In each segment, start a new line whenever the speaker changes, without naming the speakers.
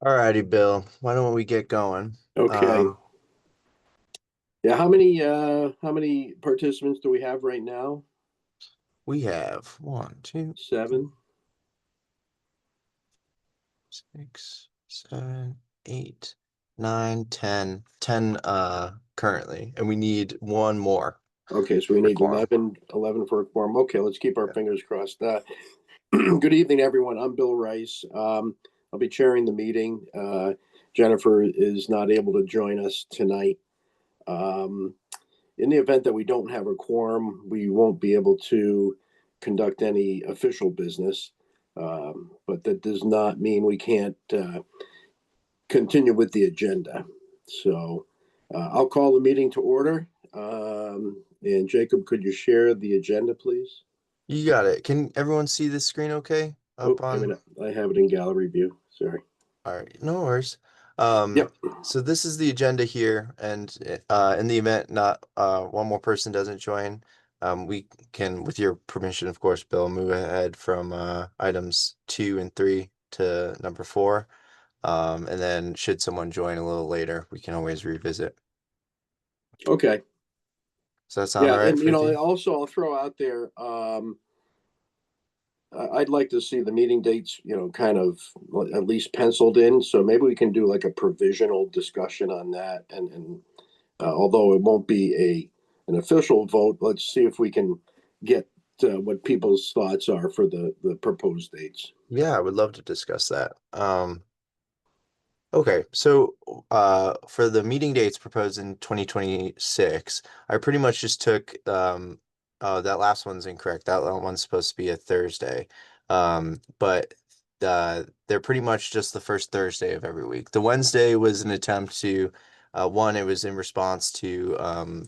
All righty, Bill. Why don't we get going?
Okay.
Um,
Yeah, how many participants do we have right now?
we have one, two, three,
7.
6, 7, 8, 9, 10, 10 currently, and we need one more
Okay, so we
for
need
quorum.
11 for a quorum. Okay, let's keep our
Yeah.
fingers crossed. Good evening, everyone. I'm Bill Rice. I'll be chairing the meeting. Jennifer is not able to join us tonight. Um, in the event that we don't have a quorum, we won't be able to conduct any official business. But that does not mean we can't continue with the agenda. So I'll call the meeting to order. And Jacob, could you share the agenda, please?
You got it. Can everyone see this screen okay?
Oh,
Up
I
on.
mean, I have it in gallery view. Sorry.
All right, no worries. Um,
Yep.
so this is the agenda here, and in the event not one more person doesn't join, we can, with your permission, of course, Bill, move ahead from items 2 and 3 to number 4. And then should someone join a little later, we can always revisit.
Okay.
Does that sound
Yeah,
all right
and
for you?
also I'll throw out there. I'd like to see the meeting dates, kind of at least penciled in. So maybe we can do like a provisional discussion on that. And although it won't be an official vote, let's see if we can get what people's thoughts are for the proposed dates.
Yeah, I would love to discuss that. Okay, so for the meeting dates proposed in 2026, I pretty much just took that last one's incorrect. That one's supposed to be a Thursday. But they're pretty much just the first Thursday of every week. The Wednesday was an attempt to one, it was in response to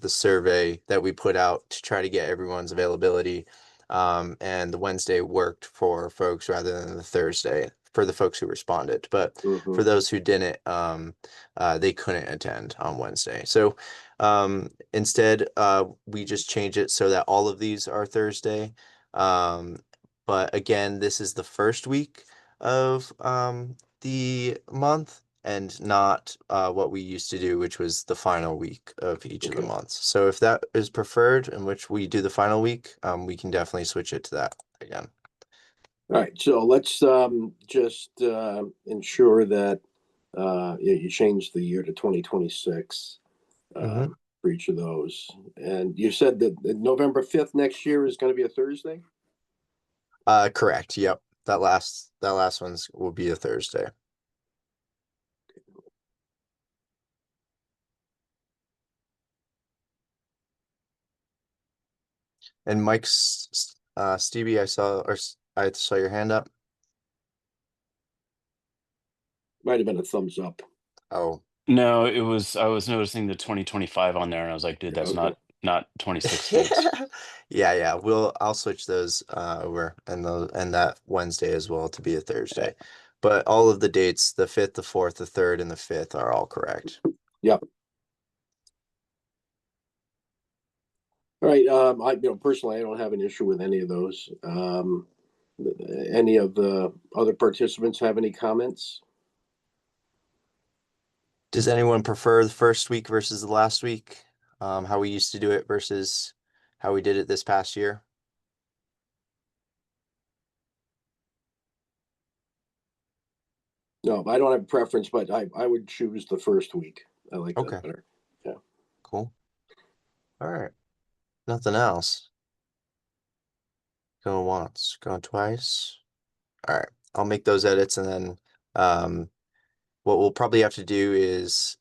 the survey that we put out to try to get everyone's availability. And the Wednesday worked for folks rather than the Thursday for the folks who responded. But for
Mhm.
those who didn't, they couldn't attend on Wednesday. So instead, we just change it so that all of these are Thursday. Um, but again, this is the first week of the month and not what we used to do, which was the final week of each of the
Okay.
months. So if that is preferred, in which we do the final week, we can definitely switch it to that again.
All right. So let's just ensure that you change the year to 2026
Hmm.
for each of those. And you said that November 5th next year is going to be a Thursday?
Correct. Yep. That last one's will be a Thursday. And Mike's Stevie, I saw your hand up.
Might have been a thumbs up.
Oh,
No, I was noticing the 2025 on there and I was like, dude, that's
Okay.
not 26 dates.
yeah, yeah. I'll switch those over and that Wednesday as well to be a Thursday. But all of the dates, the 5th, the 4th, the 3rd, and the 5th are all correct.
Yep. All right. Personally, I don't have an issue with any of those. Any of the other participants have any comments?
Does anyone prefer the first week versus the last week? How we used to do it versus how we did it this past year?
No, I don't have a preference, but I would choose the first week. I like that
Okay,
better. Yeah.
cool. All right. Nothing else. Going once, going twice. All right. I'll make those edits and then um what we'll probably have to do is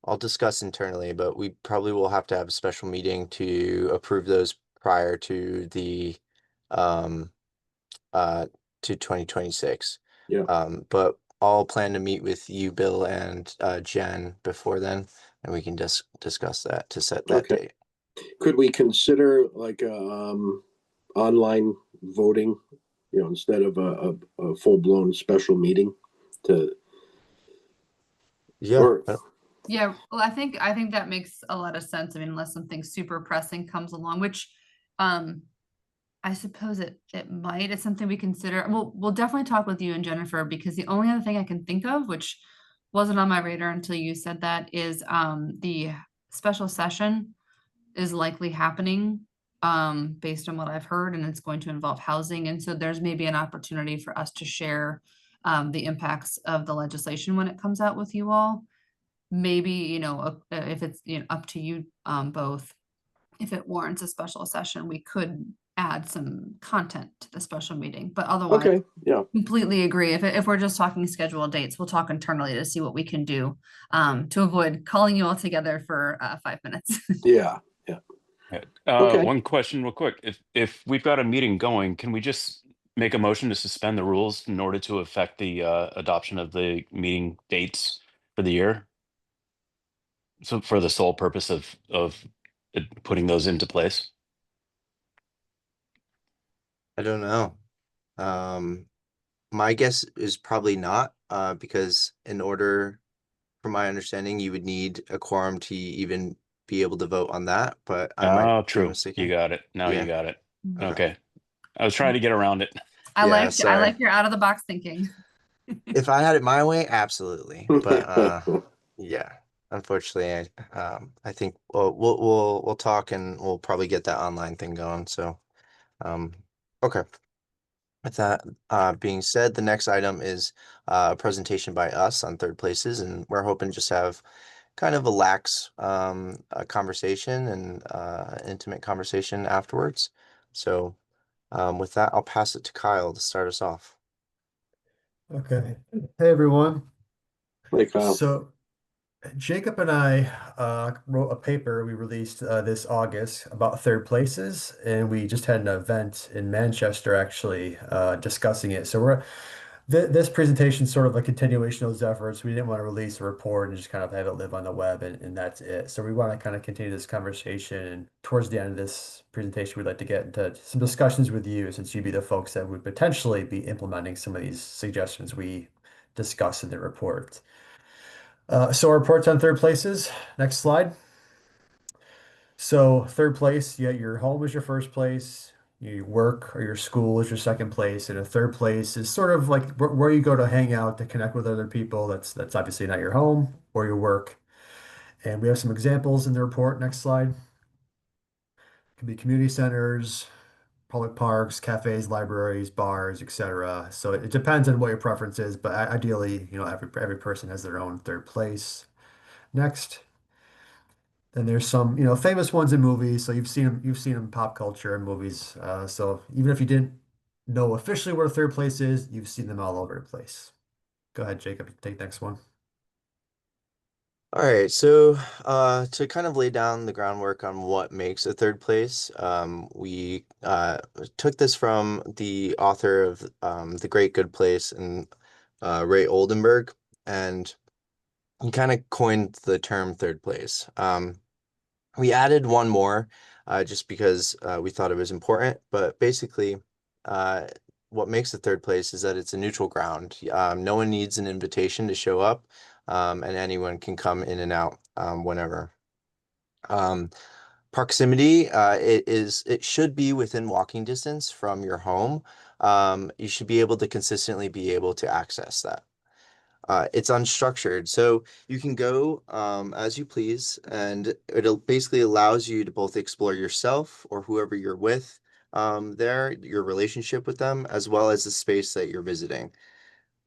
I'll discuss internally, but we probably will have to have a special meeting to approve those prior to the um uh to 2026.
Yeah.
But I'll plan to meet with you, Bill, and Jen before then, and we can discuss that to set that
Okay.
date.
Could we consider like online voting, instead of a full blown special meeting to,
Yeah.
or
Yeah, well, I think that makes a lot of sense. I mean, unless something super pressing comes along, which um I suppose it might. It's something we consider. We'll definitely talk with you and Jennifer, because the only other thing I can think of, which wasn't on my radar until you said that, is the special session is likely happening based on what I've heard, and it's going to involve housing. And so there's maybe an opportunity for us to share the impacts of the legislation when it comes out with you all. Maybe, if it's, up to you both, if it warrants a special session, we could add some content to the special meeting, but otherwise,
Okay, yeah,
completely agree. If we're just talking scheduled dates, we'll talk internally to see what we can do to avoid calling you all together for 5 minutes.
yeah, yeah.
Yeah.
Okay.
One question real quick. If we've got a meeting going, can we just make a motion to suspend the rules in order to affect the adoption of the meeting dates for the year? So for the sole purpose of putting those into place?
I don't know. My guess is probably not, because in order, from my understanding, you would need a quorum to even be able to vote on that, but I might
Oh,
be
true. You
mistaken.
got it. Now you
Yeah.
got it.
Okay.
Okay. I was trying to get around it.
Yeah,
I
sorry.
like your out of the box thinking.
If I had it my way, absolutely. But yeah, unfortunately, I think we'll talk and we'll probably get that online thing going. So um, okay. With that being said, the next item is a presentation by us on third places, and we're hoping just have kind of a lax a conversation and intimate conversation afterwards. So with that, I'll pass it to Kyle to start us off.
Okay. Hey, everyone.
Hey, Kyle.
So Jacob and I wrote a paper we released this August about third places, and we just had an event in Manchester actually discussing it. So this presentation is sort of a continuation of those efforts. We didn't want to release a report and just kind of have it live on the web, and that's it. So we want to kind of continue this conversation. And towards the end of this presentation, we'd like to get into some discussions with you, since you'd be the folks that would potentially be implementing some of these suggestions we discuss in the report. So our report's on third places. Next slide. So third place, yeah, your home is your first place, your work or your school is your second place, and a third place is sort of like where you go to hang out to connect with other people. That's obviously not your home or your work. And we have some examples in the report. Next slide. It could be community centers, public parks, cafes, libraries, bars, etc. So it depends on what your preference is, but ideally, every person has their own third place. Next. Then there's some, famous ones in movies. So you've seen them in pop culture and movies. So even if you didn't know officially where third place is, you've seen them all over the place. Go ahead, Jacob, take the next one.
All right, so to kind of lay down the groundwork on what makes a third place, we took this from the author of The Great Good Place and Ray Oldenburg, and he kind of coined the term third place. We added one more just because we thought it was important, but basically, uh, what makes the third place is that it's a neutral ground. No one needs an invitation to show up, and anyone can come in and out whenever. Um, Proximity, it should be within walking distance from your home. You should be able to consistently be able to access that. It's unstructured, so you can go as you please, and it'll basically allows you to both explore yourself or whoever you're with there, your relationship with them, as well as the space that you're visiting.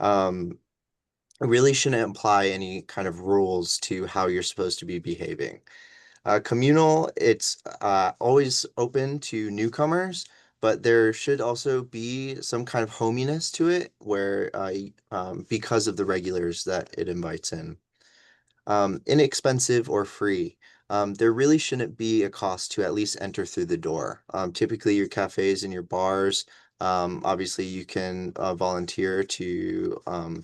It really shouldn't imply any kind of rules to how you're supposed to be behaving. Communal, it's always open to newcomers, but there should also be some kind of hominess to it where because of the regulars that it invites in. Inexpensive or free. There really shouldn't be a cost to at least enter through the door. Typically, your cafes and your bars, obviously, you can volunteer to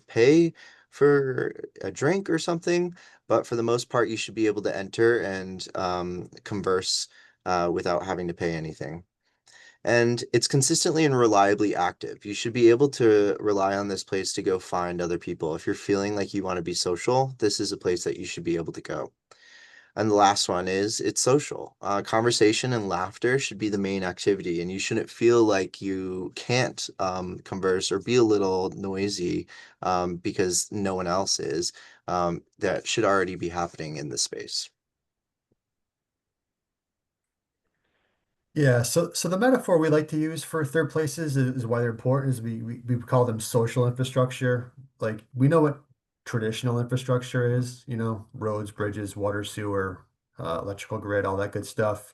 pay for a drink or something, but for the most part, you should be able to enter and converse without having to pay anything. And it's consistently and reliably active. You should be able to rely on this place to go find other people. If you're feeling like you want to be social, this is a place that you should be able to go. And the last one is it's social. Conversation and laughter should be the main activity, and you shouldn't feel like you can't converse or be a little noisy because no one else is. That should already be happening in this space.
Yeah, so the metaphor we like to use for third places is why they're important is we call them social infrastructure. Like we know what traditional infrastructure is, roads, bridges, water, sewer, electrical grid, all that good stuff.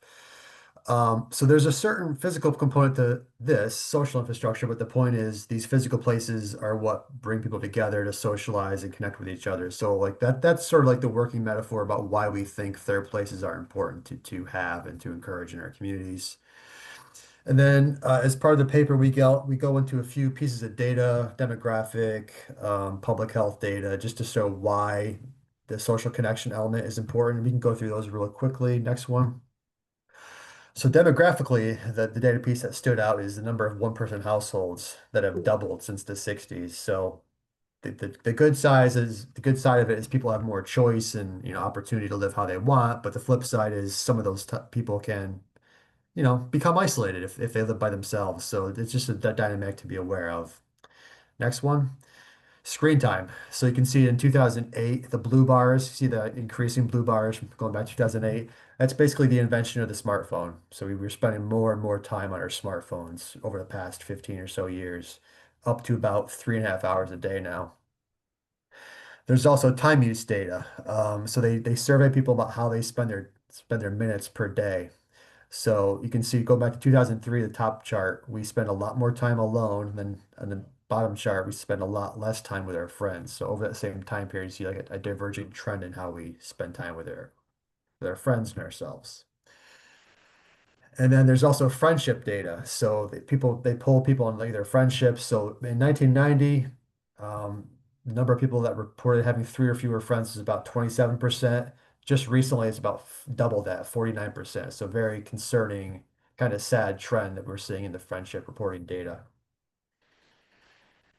So there's a certain physical component to this social infrastructure, but the point is these physical places are what bring people together to socialize and connect with each other. So like that's sort of like the working metaphor about why we think third places are important to have and to encourage in our communities. And then as part of the paper, we go into a few pieces of data, demographic, public health data, just to show why the social connection element is important. We can go through those real quickly. Next one. So demographically, the data piece that stood out is the number of one-person households that have doubled since the 60s. So the good side of it is people have more choice and opportunity to live how they want. But the flip side is some of those people can become isolated if they live by themselves. So it's just a dynamic to be aware of. Next one, screen time. So you can see in 2008, the blue bars, you see the increasing blue bars going back to 2008. That's basically the invention of the smartphone. So we were spending more and more time on our smartphones over the past 15 or so years, up to about 3.5 hours a day now. There's also time use data. So they survey people about how they spend their minutes per day. So you can see, go back to 2003, the top chart, we spend a lot more time alone than on the bottom chart, we spend a lot less time with our friends. So over that same time period, you see like a diverging trend in how we spend time with our friends and ourselves. And then there's also friendship data. So they poll people on like their friendships. So in 1990, the number of people that reported having three or fewer friends is about 27%. Just recently, it's about double that, 49%. So very concerning, kind of sad trend that we're seeing in the friendship reporting data.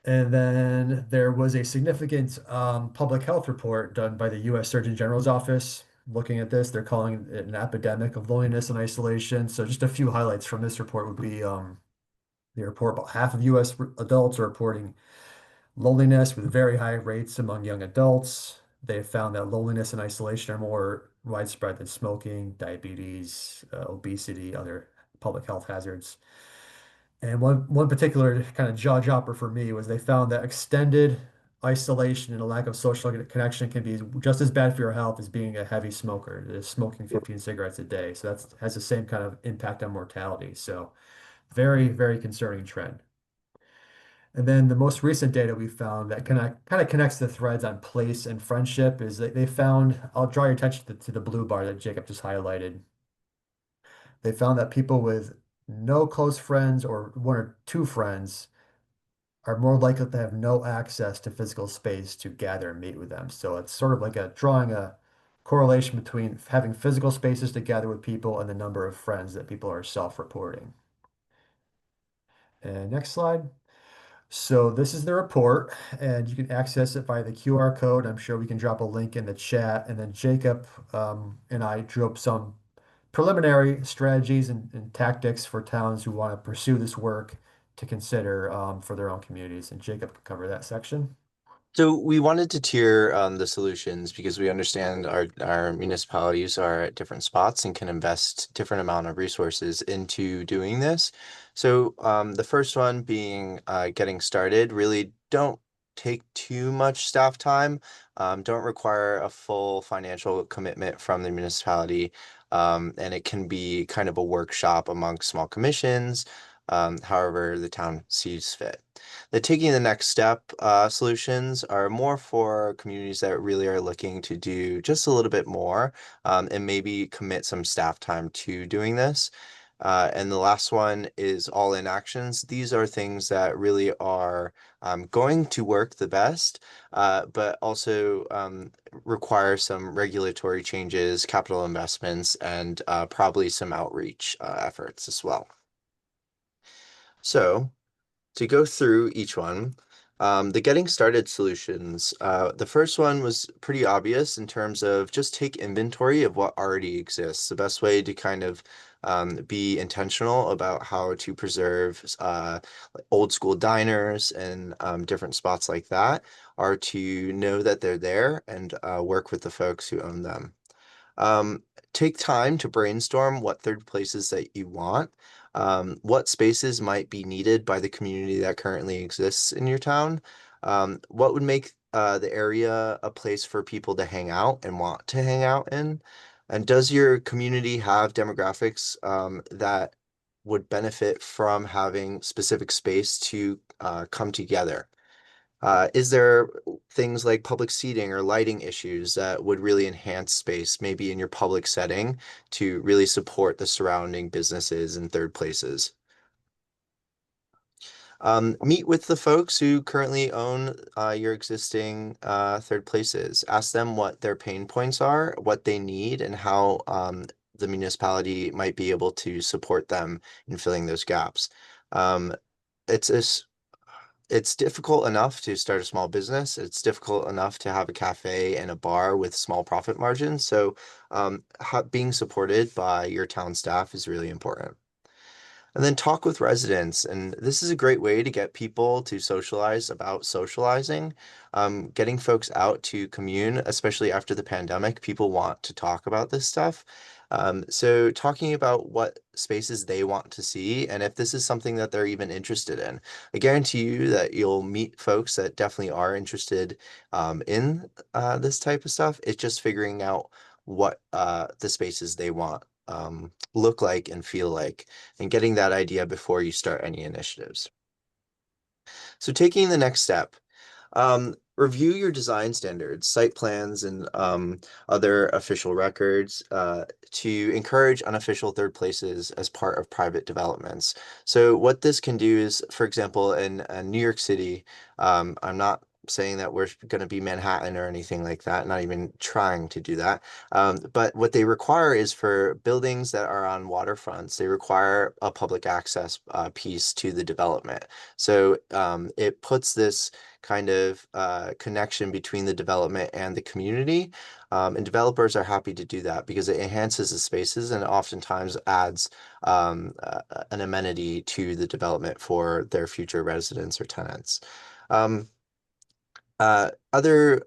And then there was a significant public health report done by the U.S. Surgeon General's office looking at this. They're calling it an epidemic of loneliness and isolation. So just a few highlights from this report would be they report about half of U.S. adults are reporting loneliness with very high rates among young adults. They have found that loneliness and isolation are more widespread than smoking, diabetes, obesity, other public health hazards. And one particular kind of jaw dropper for me was they found that extended isolation and a lack of social connection can be just as bad for your health as being a heavy smoker, smoking 15 cigarettes a day. So that has the same kind of impact on mortality. So very, very concerning trend. And then the most recent data we found that kind of connects the threads on place and friendship is that they found, I'll draw your attention to the blue bar that Jacob just highlighted. They found that people with no close friends or one or two friends are more likely to have no access to physical space to gather and meet with them. So it's sort of like drawing a correlation between having physical spaces to gather with people and the number of friends that people are self-reporting. And next slide. So this is the report, and you can access it via the QR code. I'm sure we can drop a link in the chat. And then Jacob and I drew up some preliminary strategies and tactics for towns who want to pursue this work to consider for their own communities. And Jacob can cover that section.
So we wanted to tier the solutions because we understand our municipalities are at different spots and can invest different amount of resources into doing this. So the first one being getting started, really don't take too much staff time, don't require a full financial commitment from the municipality, and it can be kind of a workshop among small commissions, however the town sees fit. The taking the next step solutions are more for communities that really are looking to do just a little bit more and maybe commit some staff time to doing this. And the last one is all-in actions. These are things that really are going to work the best, but also require some regulatory changes, capital investments, and probably some outreach efforts as well. So to go through each one, The getting started solutions. The first one was pretty obvious in terms of just take inventory of what already exists. The best way to kind of be intentional about how to preserve old school diners and different spots like that are to know that they're there and work with the folks who own them. Um, Take time to brainstorm what third places that you want. What spaces might be needed by the community that currently exists in your town. What would make the area a place for people to hang out and want to hang out in? And does your community have demographics that would benefit from having specific space to come together? Is there things like public seating or lighting issues that would really enhance space, maybe in your public setting, to really support the surrounding businesses and third places? Meet with the folks who currently own your existing third places. Ask them what their pain points are, what they need, and how the municipality might be able to support them in filling those gaps. Um, it's a it's difficult enough to start a small business. It's difficult enough to have a cafe and a bar with small profit margins. So, being supported by your town staff is really important. And then talk with residents. And this is a great way to get people to socialize about socializing. Getting folks out to commune, especially after the pandemic, people want to talk about this stuff. So talking about what spaces they want to see and if this is something that they're even interested in. I guarantee you that you'll meet folks that definitely are interested in this type of stuff. It's just figuring out what the spaces they want look like and feel like, and getting that idea before you start any initiatives. So taking the next step, review your design standards, site plans, and other official records to encourage unofficial third places as part of private developments. So what this can do is, for example, in New York City, I'm not saying that we're going to be Manhattan or anything like that, not even trying to do that. But what they require is for buildings that are on waterfronts, they require a public access piece to the development. So it puts this kind of connection between the development and the community. And developers are happy to do that because it enhances the spaces and oftentimes adds an amenity to the development for their future residents or tenants. Other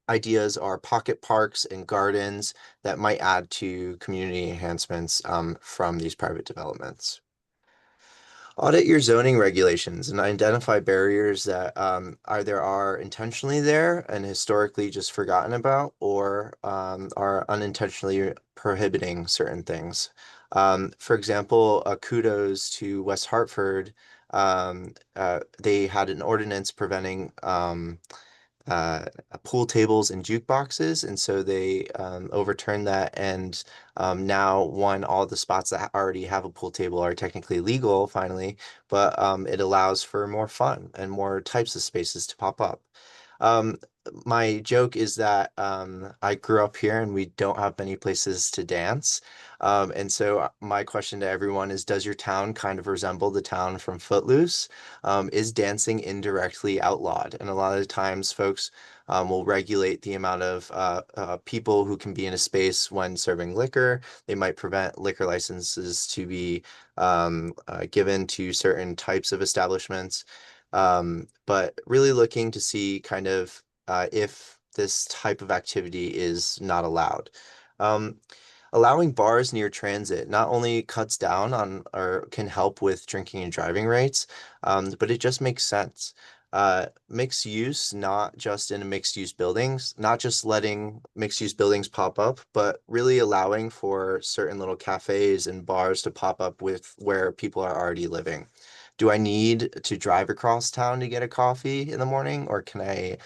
ideas are pocket parks and gardens that might add to community enhancements from these private developments. Audit your zoning regulations and identify barriers that either are intentionally there and historically just forgotten about or are unintentionally prohibiting certain things. For example, kudos to West Hartford. They had an ordinance preventing uh, pool tables and jukeboxes, and so they overturned that. And now, one, all the spots that already have a pool table are technically legal finally, but it allows for more fun and more types of spaces to pop up. Um, my joke is that I grew up here and we don't have many places to dance. And so my question to everyone is, does your town kind of resemble the town from Footloose? Is dancing indirectly outlawed? And a lot of the times folks will regulate the amount of people who can be in a space when serving liquor. They might prevent liquor licenses to be given to certain types of establishments. But really looking to see kind of if this type of activity is not allowed. Um, Allowing bars near transit not only cuts down on or can help with drinking and driving rates, but it just makes sense. Mixed use, not just in mixed use buildings, not just letting mixed use buildings pop up, but really allowing for certain little cafes and bars to pop up with where people are already living. Do I need to drive across town to get a coffee in the morning, or can I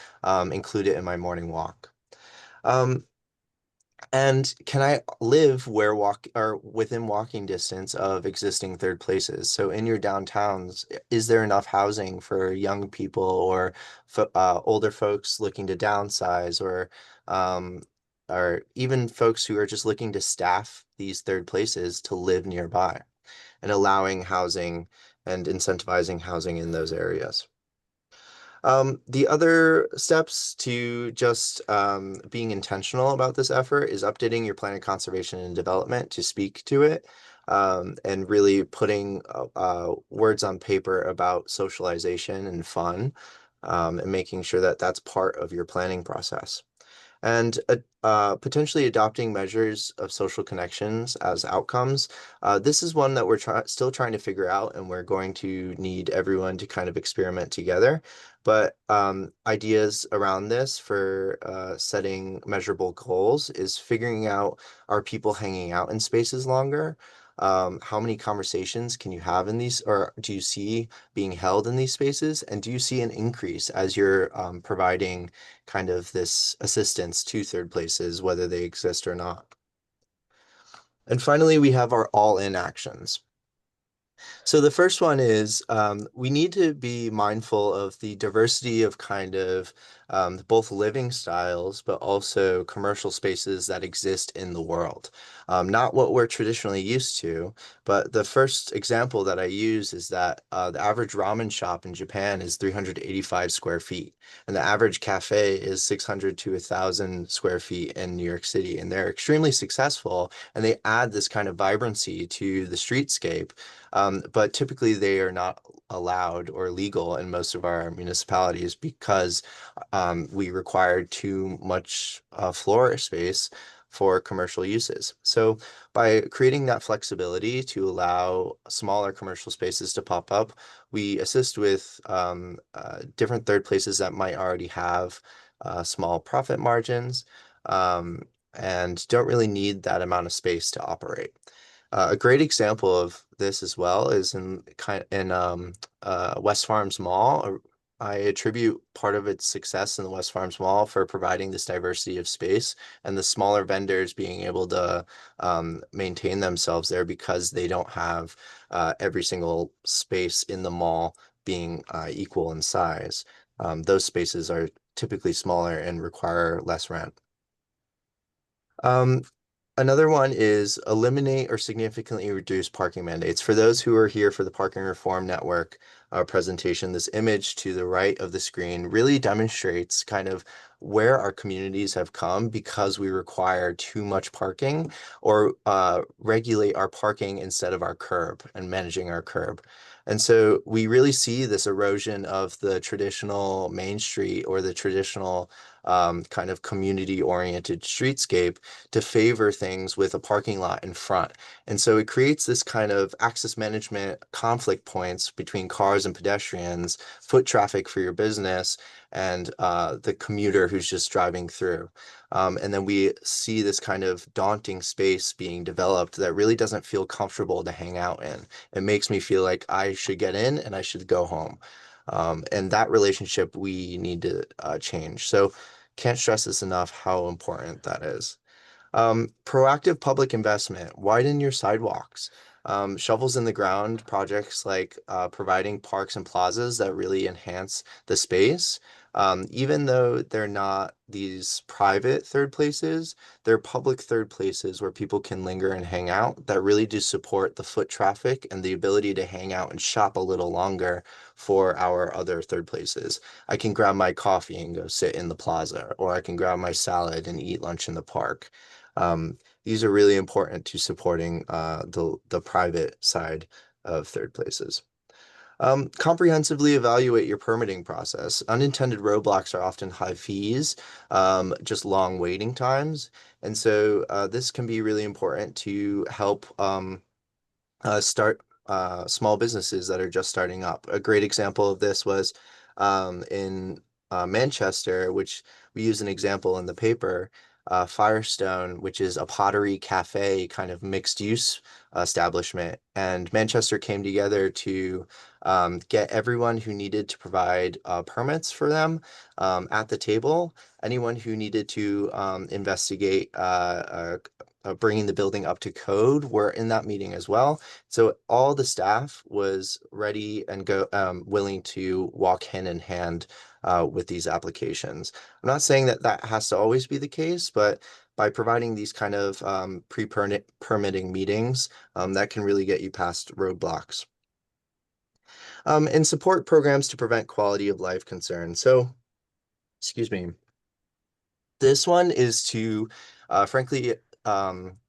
include it in my morning walk? Um, and can I live where walk or within walking distance of existing third places? So in your downtowns, is there enough housing for young people or older folks looking to downsize um, or even folks who are just looking to staff these third places to live nearby and allowing housing and incentivizing housing in those areas? The other steps to just being intentional about this effort is updating your plan of conservation and development to speak to it, and really putting words on paper about socialization and fun, and making sure that that's part of your planning process. And potentially adopting measures of social connections as outcomes. This is one that we're still trying to figure out, and we're going to need everyone to kind of experiment together. But ideas around this for setting measurable goals is figuring out, are people hanging out in spaces longer? How many conversations can you have in these, or do you see being held in these spaces? And do you see an increase as you're providing kind of this assistance to third places, whether they exist or not? And finally, we have our all-in actions. So the first one is we need to be mindful of the diversity of kind of both living styles, but also commercial spaces that exist in the world. Not what we're traditionally used to, but the first example that I use is that the average ramen shop in Japan is 385 square feet, and the average cafe is 600 to 1,000 square feet in New York City. And they're extremely successful, and they add this kind of vibrancy to the streetscape. But typically they are not allowed or legal in most of our municipalities because we require too much floor space for commercial uses. So by creating that flexibility to allow smaller commercial spaces to pop up, we assist with different third places that might already have small profit margins, and don't really need that amount of space to operate. A great example of this as well is in West Farms Mall. I attribute part of its success in the West Farms Mall for providing this diversity of space and the smaller vendors being able to maintain themselves there because they don't have every single space in the mall being equal in size. Those spaces are typically smaller and require less rent. Um, Another one is eliminate or significantly reduce parking mandates. For those who are here for the Parking Reform Network presentation, this image to the right of the screen really demonstrates kind of where our communities have come because we require too much parking or regulate our parking instead of our curb and managing our curb. And so we really see this erosion of the traditional Main Street or the traditional kind of community-oriented streetscape to favor things with a parking lot in front. And so it creates this kind of access management conflict points between cars and pedestrians, foot traffic for your business, and the commuter who's just driving through. And then we see this kind of daunting space being developed that really doesn't feel comfortable to hang out in. It makes me feel like I should get in and I should go home. And that relationship we need to change. So can't stress this enough how important that is. Proactive public investment, widen your sidewalks. Shovels in the ground projects like providing parks and plazas that really enhance the space. Even though they're not these private third places, they're public third places where people can linger and hang out that really do support the foot traffic and the ability to hang out and shop a little longer for our other third places. I can grab my coffee and go sit in the plaza, or I can grab my salad and eat lunch in the park. These are really important to supporting the private side of third places. Comprehensively evaluate your permitting process. Unintended roadblocks are often high fees, just long waiting times. And so this can be really important to help start small businesses that are just starting up. A great example of this was in Manchester, which we use an example in the paper, Firestone, which is a pottery cafe kind of mixed use establishment. And Manchester came together to get everyone who needed to provide permits for them at the table. Anyone who needed to investigate bringing the building up to code were in that meeting as well. So all the staff was ready and willing to walk hand in hand with these applications. I'm not saying that that has to always be the case, but by providing these kind of pre-permitting meetings, that can really get you past roadblocks. And support programs to prevent quality of life concerns. So, excuse me. This one is to, frankly,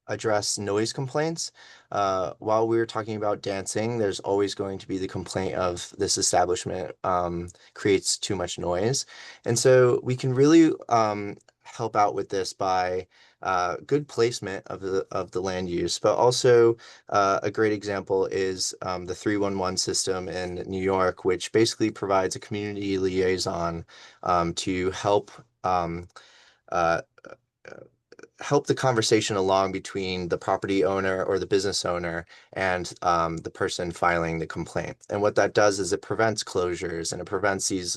address noise complaints. While we were talking about dancing, there's always going to be the complaint of this establishment creates too much noise. And so we can really help out with this by good placement of the land use, but also a great example is the 311 system in New York, which basically provides a community liaison to uh, help the conversation along between the property owner or the business owner and the person filing the complaint. And what that does is it prevents closures and it prevents these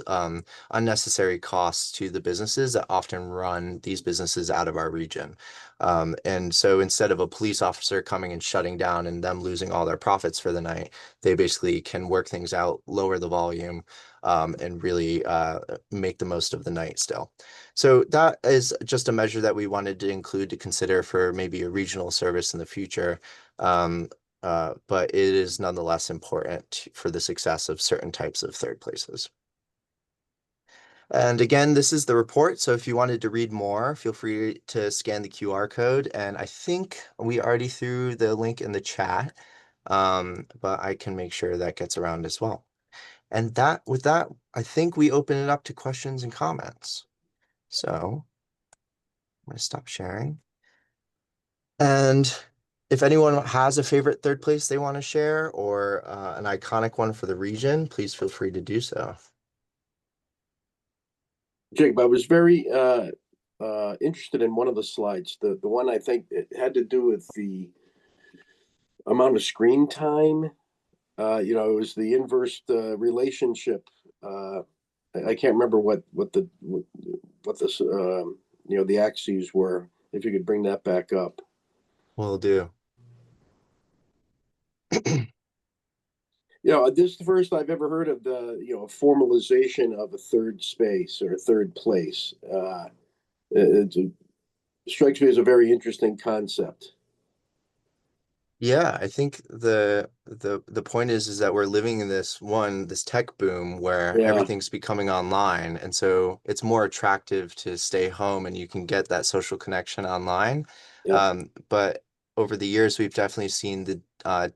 unnecessary costs to the businesses that often run these businesses out of our region. And so instead of a police officer coming and shutting down and them losing all their profits for the night, they basically can work things out, lower the volume, and really make the most of the night still. So that is just a measure that we wanted to include to consider for maybe a regional service in the future. But it is nonetheless important for the success of certain types of third places. And again, this is the report. So if you wanted to read more, feel free to scan the QR code. And I think we already threw the link in the chat, but I can make sure that gets around as well. And with that, I think we open it up to questions and comments. So I'm going to stop sharing. And if anyone has a favorite third place they want to share or an iconic one for the region, please feel free to do so.
Jacob, I was very interested in one of the slides. The one I think it had to do with the amount of screen time. It was the inverse relationship. I can't remember what this the axes were. If you could bring that back up.
Will do.
This is the first I've ever heard of the formalization of a third space or a third place. It strikes me as a very interesting concept.
Yeah, I think the point is that we're living in this tech boom where
Yeah,
everything's becoming online, and so it's more attractive to stay home and you can get that social connection online.
yeah,
But over the years, we've definitely seen the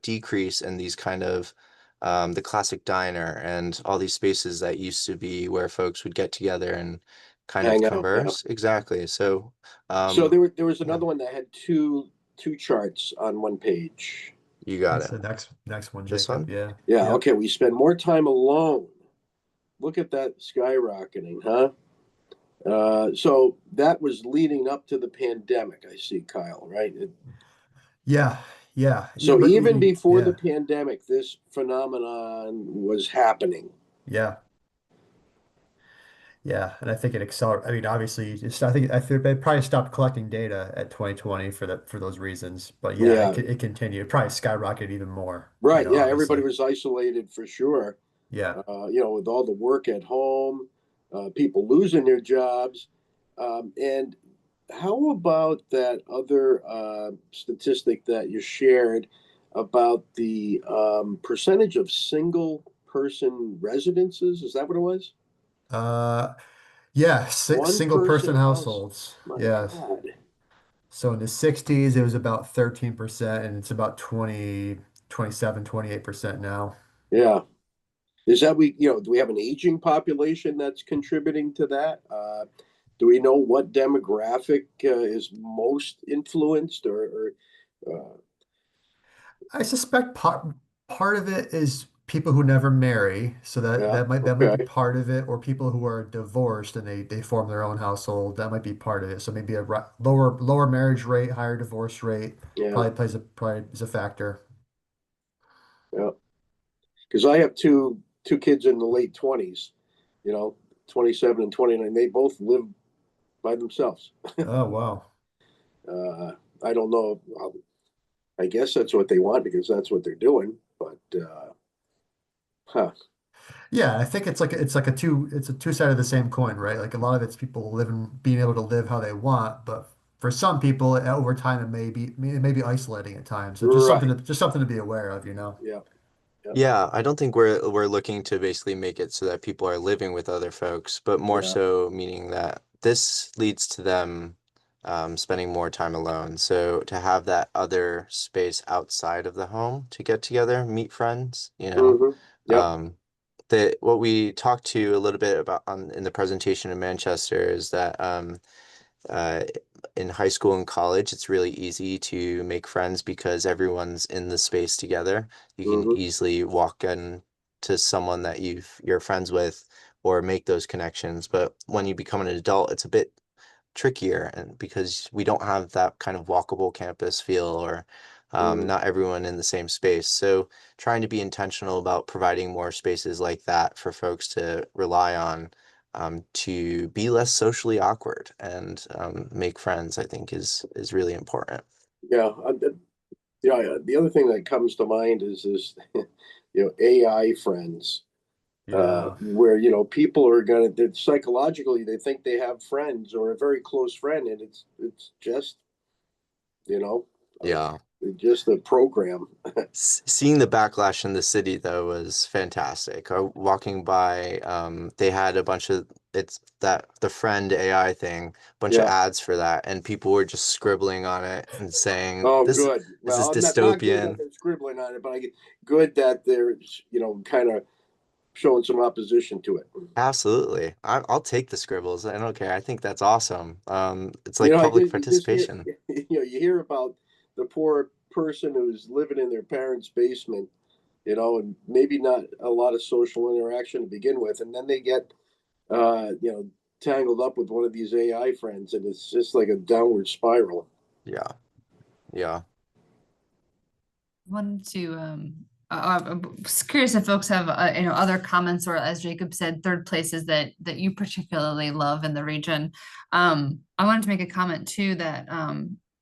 decrease in these kind of the classic diner and all these spaces that used to be where folks would get together and kind of
hang out. Yeah.
converse. Exactly. So
So there was
yeah,
another one that had two charts on one page.
you got
That's
it.
the next one,
This
Jacob.
one?
Yeah.
Yeah,
Yep.
okay, we spend more time alone. Look at that skyrocketing, huh? So that was leading up to the pandemic, I see, Kyle, right?
Yeah. Yeah.
So even before the
Yeah.
pandemic, this phenomenon was happening.
Yeah. Yeah, and I think it accelerated. I mean, obviously, I think they probably stopped collecting data at 2020 for those reasons. But yeah,
Yeah,
it continued. It probably skyrocketed even more,
right. Yeah, everybody
obviously.
was isolated for sure.
Yeah.
With all the work at home, people losing their jobs. And how about that other statistic that you shared about the percentage of single person residences? Is that what it was?
Uh, yeah,
One
single person
person house.
households.
My
Yes.
God.
So in the 60s, it was about 13%, and it's about 20, 27, 28% now.
Yeah. Is that do we have an aging population that's contributing to that? Do we know what demographic is most influenced or
I suspect part of it is people who never marry, so that
yeah,
that might be
okay,
part of it, or people who are divorced and they form their own household. That might be part of it. So maybe a lower marriage rate, higher divorce rate
yeah,
probably is a factor.
yeah. Because I have two kids in the late 20s, you know, 27 and 29. They both live by themselves.
Oh wow.
Uh, I don't know. I guess that's what they want because that's what they're doing. But huh,
Yeah, I think it's a two side of the same coin, right? Like a lot of it's people living being able to live how they want, but for some people over time it may be isolating at times. So
right,
just something to be aware of.
yeah.
Yeah, I don't think we're looking to basically make it so that people are living with other folks, but more
Yeah.
so meaning that this leads to them spending more time alone. So to have that other space outside of the home to get together, meet friends,
Yep.
um, that what we talked to a little bit about in the presentation in Manchester is that uh, in high school and college, it's really easy to make friends because everyone's in the space together. You can
Hmm.
easily walk in to someone that you're friends with or make those connections. But when you become an adult, it's a bit trickier, and because we don't have that kind of walkable campus feel, or not everyone in the same space. So trying to be intentional about providing more spaces like that for folks to rely on, to be less socially awkward and make friends, I think is really important.
Yeah. Yeah. The other thing that comes to mind is AI friends,
Yeah.
where people are psychologically they think they have friends or a very close friend, and it's just you know uh,
Yeah.
just a program.
Seeing the backlash in the city though was fantastic. Walking by, they had a bunch of it's that the friend AI thing, bunch of
Yeah.
ads for that, and people were just scribbling on it and saying
Oh,
this
good.
this is
Well, not good that
dystopian.
they're scribbling on it, but good that they're kind of showing some opposition to it.
Absolutely. I'll take the scribbles. I don't care. I think that's awesome. It's like public
You just hear
participation.
you hear about the poor person who's living in their parents' basement, and maybe not a lot of social interaction to begin with, and then they get tangled up with one of these AI friends, and it's just like a downward spiral.
Yeah. Yeah.
Wanted to I'm curious if folks have other comments, or as Jacob said, third places that you particularly love in the region. I wanted to make a comment too that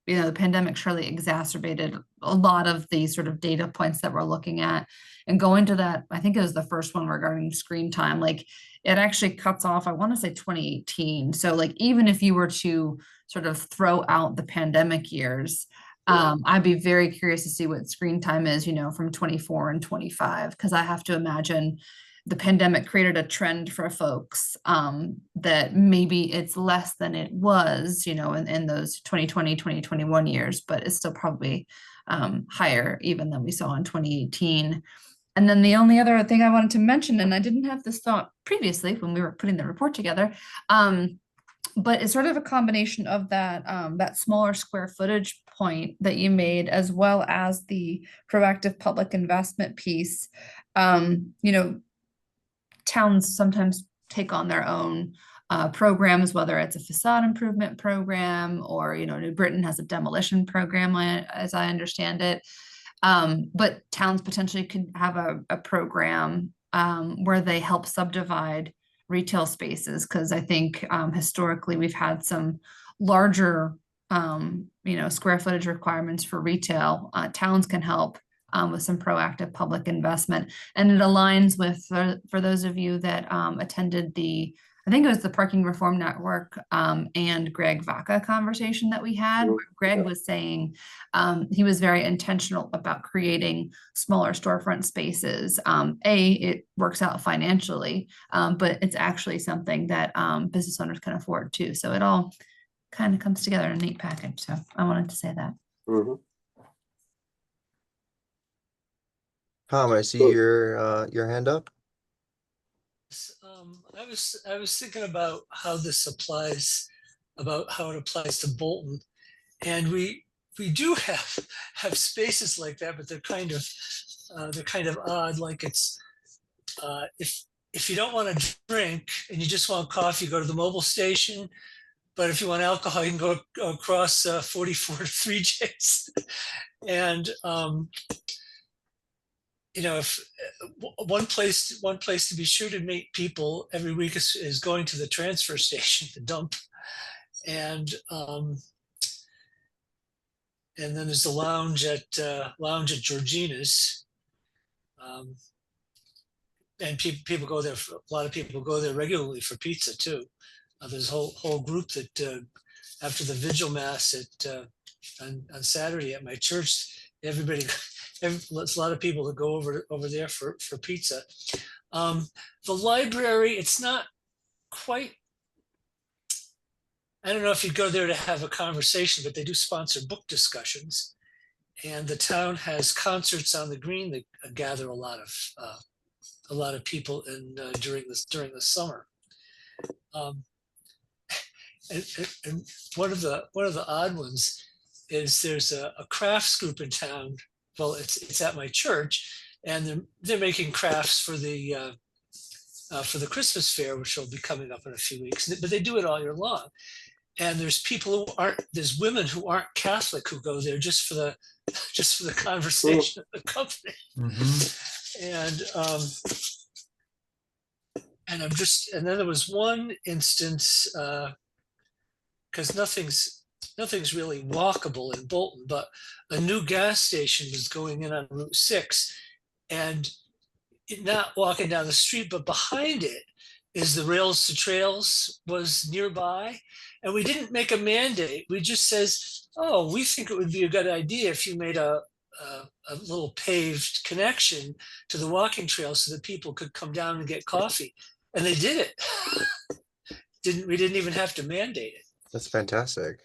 the pandemic surely exacerbated a lot of the sort of data points that we're looking at, and going to that, I think it was the first one regarding screen time. Like it actually cuts off, I want to say 2018. So like even if you were to sort of throw out the pandemic years, I'd be very curious to see what screen time is, from 24 and 25, because I have to imagine the pandemic created a trend for folks, that maybe it's less than it was, in those 2020, 2021 years, but it's still probably higher even than we saw in 2018. And then the only other thing I wanted to mention, and I didn't have this thought previously when we were putting the report together, but it's sort of a combination of that smaller square footage point that you made, as well as the proactive public investment piece. Towns sometimes take on their own programs, whether it's a facade improvement program, or New Britain has a demolition program, as I understand it. But towns potentially could have a program where they help subdivide retail spaces, because I think historically we've had some larger square footage requirements for retail. Towns can help with some proactive public investment, and it aligns with, for those of you that attended I think it was the Parking Reform Network and Greg Vaca conversation that we had, where Greg was saying he was very intentional about creating smaller storefront spaces. It works out financially, but it's actually something that business owners can afford too. So it all kind of comes together in a neat package. So I wanted to say that.
Mm-hmm.
Tom, I see your hand up.
I was thinking about how this applies, about how it applies to Bolton, and we do have spaces like that, but they're kind of odd. Like it's if you don't want to drink and you just want coffee, you go to the mobile station. But if you want alcohol, you can go across 44 to 3J's. And if one place to be sure to meet people every week is going to the transfer station, the dump, and then there's the lounge at Georgina's, and people go there. A lot of people go there regularly for pizza too. There's a whole group that after the vigil mass on Saturday at my church, everybody there's a lot of people who go over there for pizza. The library, it's not quite, I don't know if you go there to have a conversation, but they do sponsor book discussions. And the town has concerts on the green that gather a lot of people in during the summer. And one of the odd ones is there's a crafts group in town. Well, it's at my church, and they're making crafts for the Christmas fair, which will be coming up in a few weeks. But they do it all year long. And there's there's women who aren't Catholic who go there just for the conversation of the company. And and then there was one instance, because nothing's really walkable in Bolton, but a new gas station was going in on Route 6, and not walking down the street, but behind it is the Rails to Trails was nearby. And we didn't make a mandate. We just says, oh, we think it would be a good idea if you made a little paved connection to the walking trail so that people could come down and get coffee. And they did it. We didn't even have to mandate it.
That's fantastic.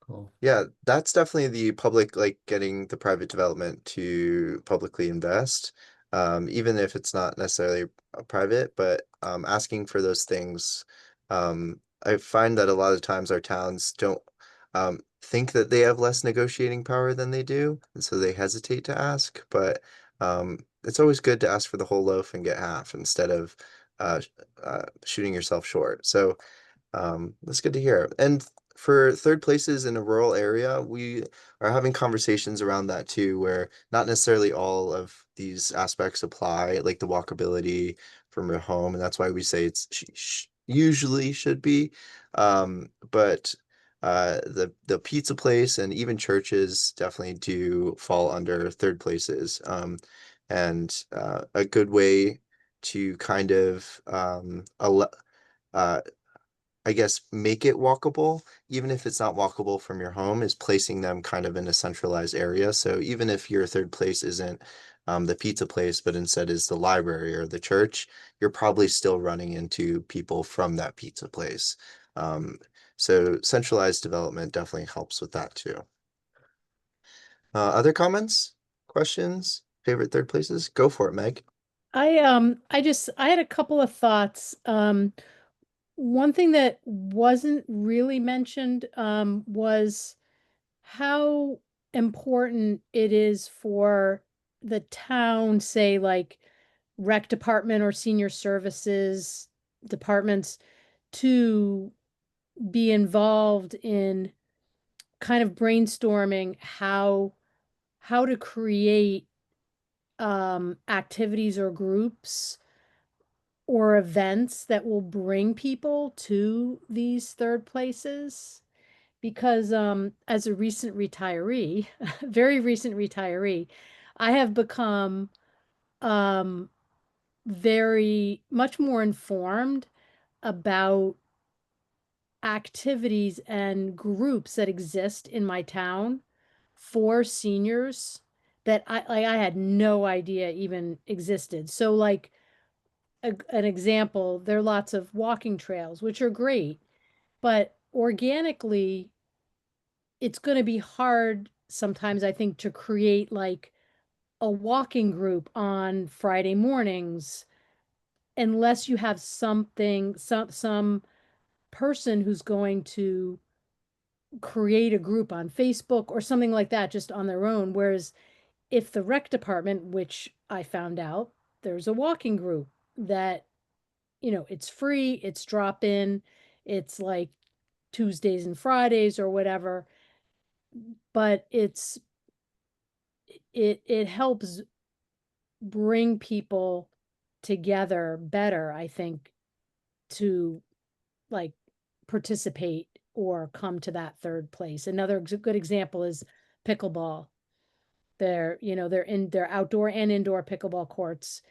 Cool.
Yeah, that's definitely the public, like getting the private development to publicly invest, even if it's not necessarily private, but asking for those things. I find that a lot of times our towns don't think that they have less negotiating power than they do, and so they hesitate to ask. But it's always good to ask for the whole loaf and get half instead of shooting yourself short. So that's good to hear. And for third places in a rural area, we are having conversations around that too, where not necessarily all of these aspects apply, like the walkability from your home, and that's why we say it's usually should be. But the pizza place and even churches definitely do fall under third places. And a good way to kind of I guess make it walkable, even if it's not walkable from your home, is placing them kind of in a centralized area. So even if your third place isn't the pizza place, but instead is the library or the church, you're probably still running into people from that pizza place. So centralized development definitely helps with that too. Other comments, questions, favorite third places? Go for it, Meg.
I had a couple of thoughts. One thing that wasn't really mentioned was how important it is for the town, say like rec department or senior services departments, to be involved in kind of brainstorming how to create activities or groups or events that will bring people to these third places. Because as a recent retiree, very recent retiree, I have become very much more informed about activities and groups that exist in my town for seniors that I had no idea even existed. So like an example, there are lots of walking trails, which are great, but organically, it's going to be hard sometimes, I think, to create like a walking group on Friday mornings unless you have some person who's going to create a group on Facebook or something like that just on their own. Whereas if the rec department, which I found out, there's a walking group that, it's free, it's drop in, it's like Tuesdays and Fridays or whatever, but it helps bring people together better, I think, to like participate or come to that third place. Another good example is pickleball. They're outdoor and indoor pickleball courts,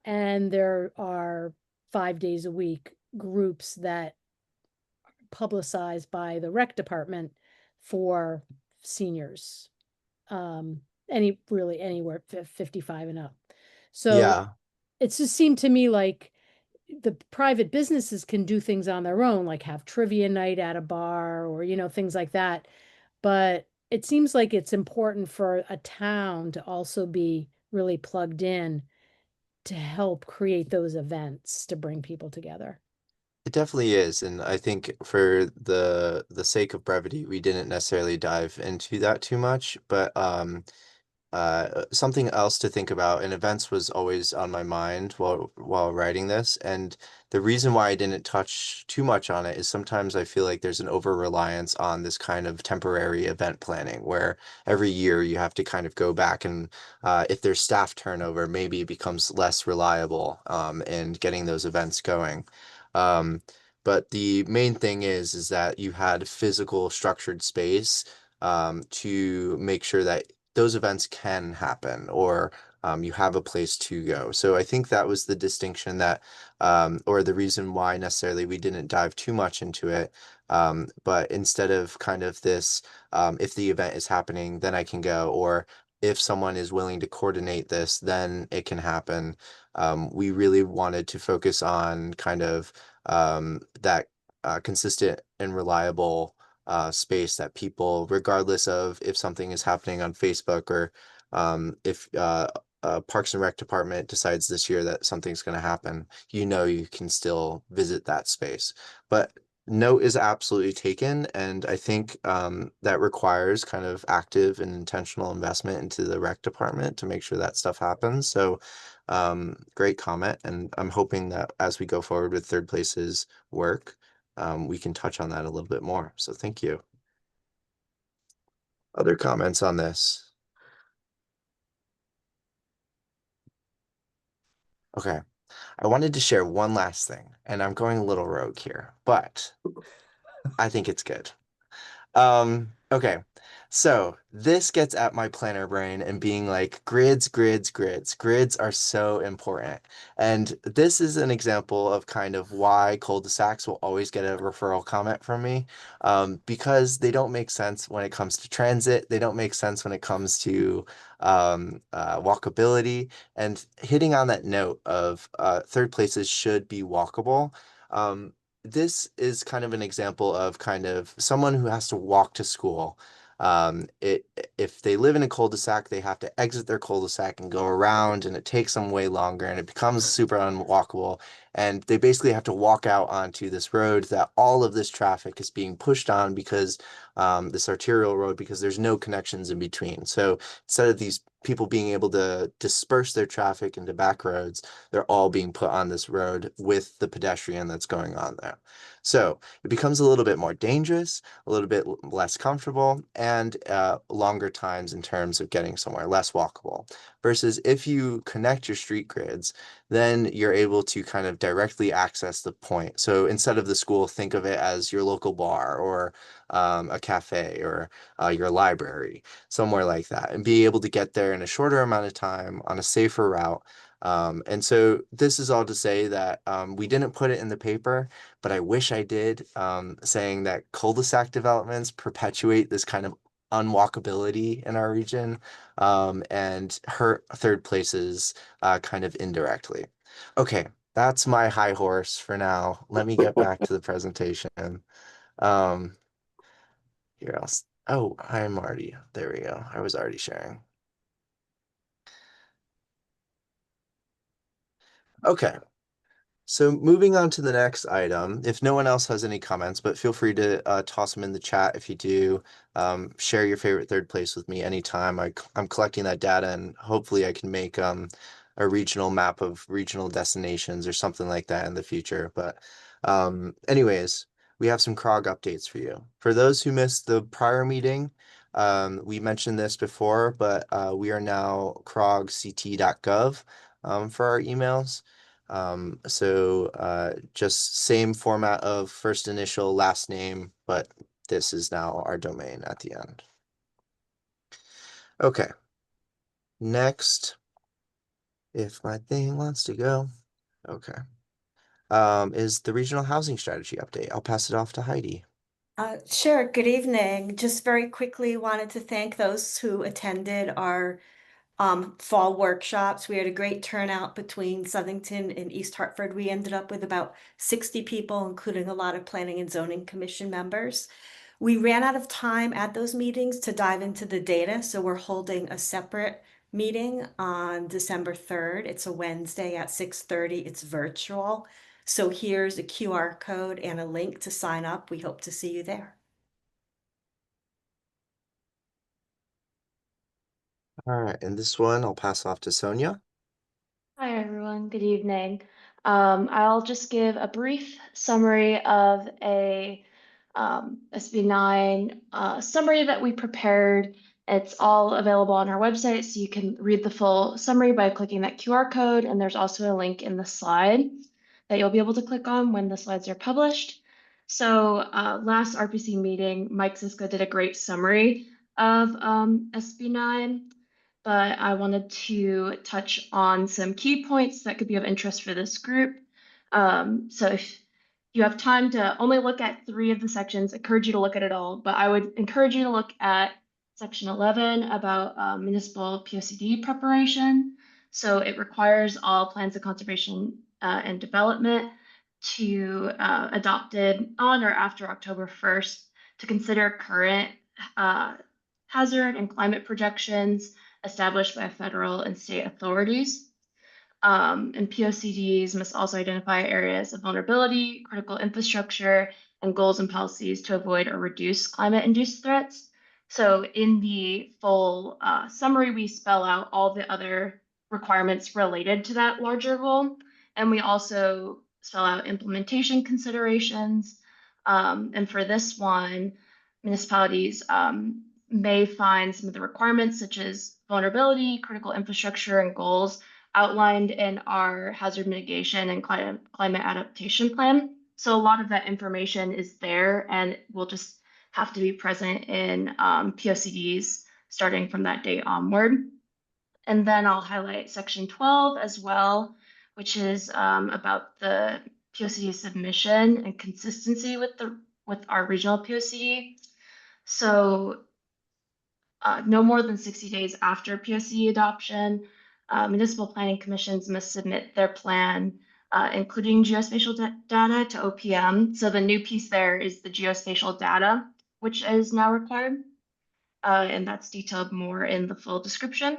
and there are 5 days a week groups that publicized by the rec department for seniors. really anywhere 55 and up. So
Yeah.
it just seemed to me like the private businesses can do things on their own, like have trivia night at a bar or, things like that. But it seems like it's important for a town to also be really plugged in to help create those events to bring people together.
It definitely is, and I think for the sake of brevity, we didn't necessarily dive into that too much, but something else to think about, and events was always on my mind while writing this, and the reason why I didn't touch too much on it is sometimes I feel like there's an over reliance on this kind of temporary event planning where every year you have to kind of go back and if there's staff turnover, maybe it becomes less reliable in getting those events going. Um, but the main thing is that you had physical structured space to make sure that those events can happen or you have a place to go. So I think that was the distinction that, or the reason why necessarily we didn't dive too much into it. But instead of kind of this, if the event is happening, then I can go, or if someone is willing to coordinate this, then it can happen. We really wanted to focus on kind of that consistent and reliable space that people, regardless of if something is happening on Facebook or if Parks and Rec department decides this year that something's going to happen, you can still visit that space. But note is absolutely taken, and I think that requires kind of active and intentional investment into the rec department to make sure that stuff happens. So great comment, and I'm hoping that as we go forward with third place's work, we can touch on that a little bit more. So thank you. Other comments on this? Okay. I wanted to share one last thing, and I'm going a little rogue here, but I think it's good. Okay. So this gets at my planner brain and being like grids, grids, grids. Grids are so important. And this is an example of kind of why cul-de-sacs will always get a referral comment from me. Because they don't make sense when it comes to transit. They don't make sense when it comes to walkability. And hitting on that note of third places should be walkable. This is kind of an example of kind of someone who has to walk to school. If they live in a cul-de-sac, they have to exit their cul-de-sac and go around, and it takes them way longer, and it becomes super unwalkable. And they basically have to walk out onto this road that all of this traffic is being pushed on because this arterial road, because there's no connections in between. So instead of these people being able to disperse their traffic into back roads, they're all being put on this road with the pedestrian that's going on there. So it becomes a little bit more dangerous, a little bit less comfortable, and longer times in terms of getting somewhere, less walkable. Versus if you connect your street grids, then you're able to kind of directly access the point. So instead of the school, think of it as your local bar or a cafe or your library, somewhere like that, and be able to get there in a shorter amount of time on a safer route. And so this is all to say that we didn't put it in the paper, but I wish I did, saying that cul-de-sac developments perpetuate this kind of unwalkability in our region and hurt third places kind of indirectly. Okay, that's my high horse for now. Let me get back to the presentation. Um, here else. Oh, I'm already, there we go. I was already sharing. Okay. So moving on to the next item, if no one else has any comments, but feel free to toss them in the chat if you do. Share your favorite third place with me anytime. I'm collecting that data, and hopefully I can make a regional map of regional destinations or something like that in the future. But anyways, we have some CROG updates for you. For those who missed the prior meeting, we mentioned this before, but we are now crogct.gov for our emails. Just same format of first initial, last name, but this is now our domain at the end. Okay. Next, if my thing wants to go, okay, is the regional housing strategy update. I'll pass it off to Heidi.
Sure. Good evening. Just very quickly wanted to thank those who attended our fall workshops. We had a great turnout between Southington and East Hartford. We ended up with about 60 people, including a lot of Planning and Zoning Commission members. We ran out of time at those meetings to dive into the data, so we're holding a separate meeting on December 3rd. It's a Wednesday at 6:30. It's virtual. So here's a QR code and a link to sign up. We hope to see you there.
All right, and this one I'll pass off to Sonia.
Hi, everyone. Good evening. I'll just give a brief summary of a SB9 summary that we prepared. It's all available on our website, so you can read the full summary by clicking that QR code, and there's also a link in the slide that you'll be able to click on when the slides are published. So last RPC meeting, Mike Siska did a great summary of SB9. But I wanted to touch on some key points that could be of interest for this group. So if you have time to only look at 3 of the sections, I encourage you to look at it all, but I would encourage you to look at section 11 about municipal POCD preparation. So it requires all plans of conservation and development to adopted on or after October 1st to consider current hazard and climate projections established by federal and state authorities. And POCDs must also identify areas of vulnerability, critical infrastructure, and goals and policies to avoid or reduce climate-induced threats. So in the full summary, we spell out all the other requirements related to that larger goal. And we also spell out implementation considerations. And for this one, municipalities may find some of the requirements such as vulnerability, critical infrastructure, and goals outlined in our hazard mitigation and climate adaptation plan. So a lot of that information is there and will just have to be present in POCDs starting from that date onward. And then I'll highlight section 12 as well, which is about the POCD submission and consistency with our regional POCD. So no more than 60 days after POCD adoption, municipal planning commissions must submit their plan, including geospatial data to OPM. So the new piece there is the geospatial data, which is now required. And that's detailed more in the full description.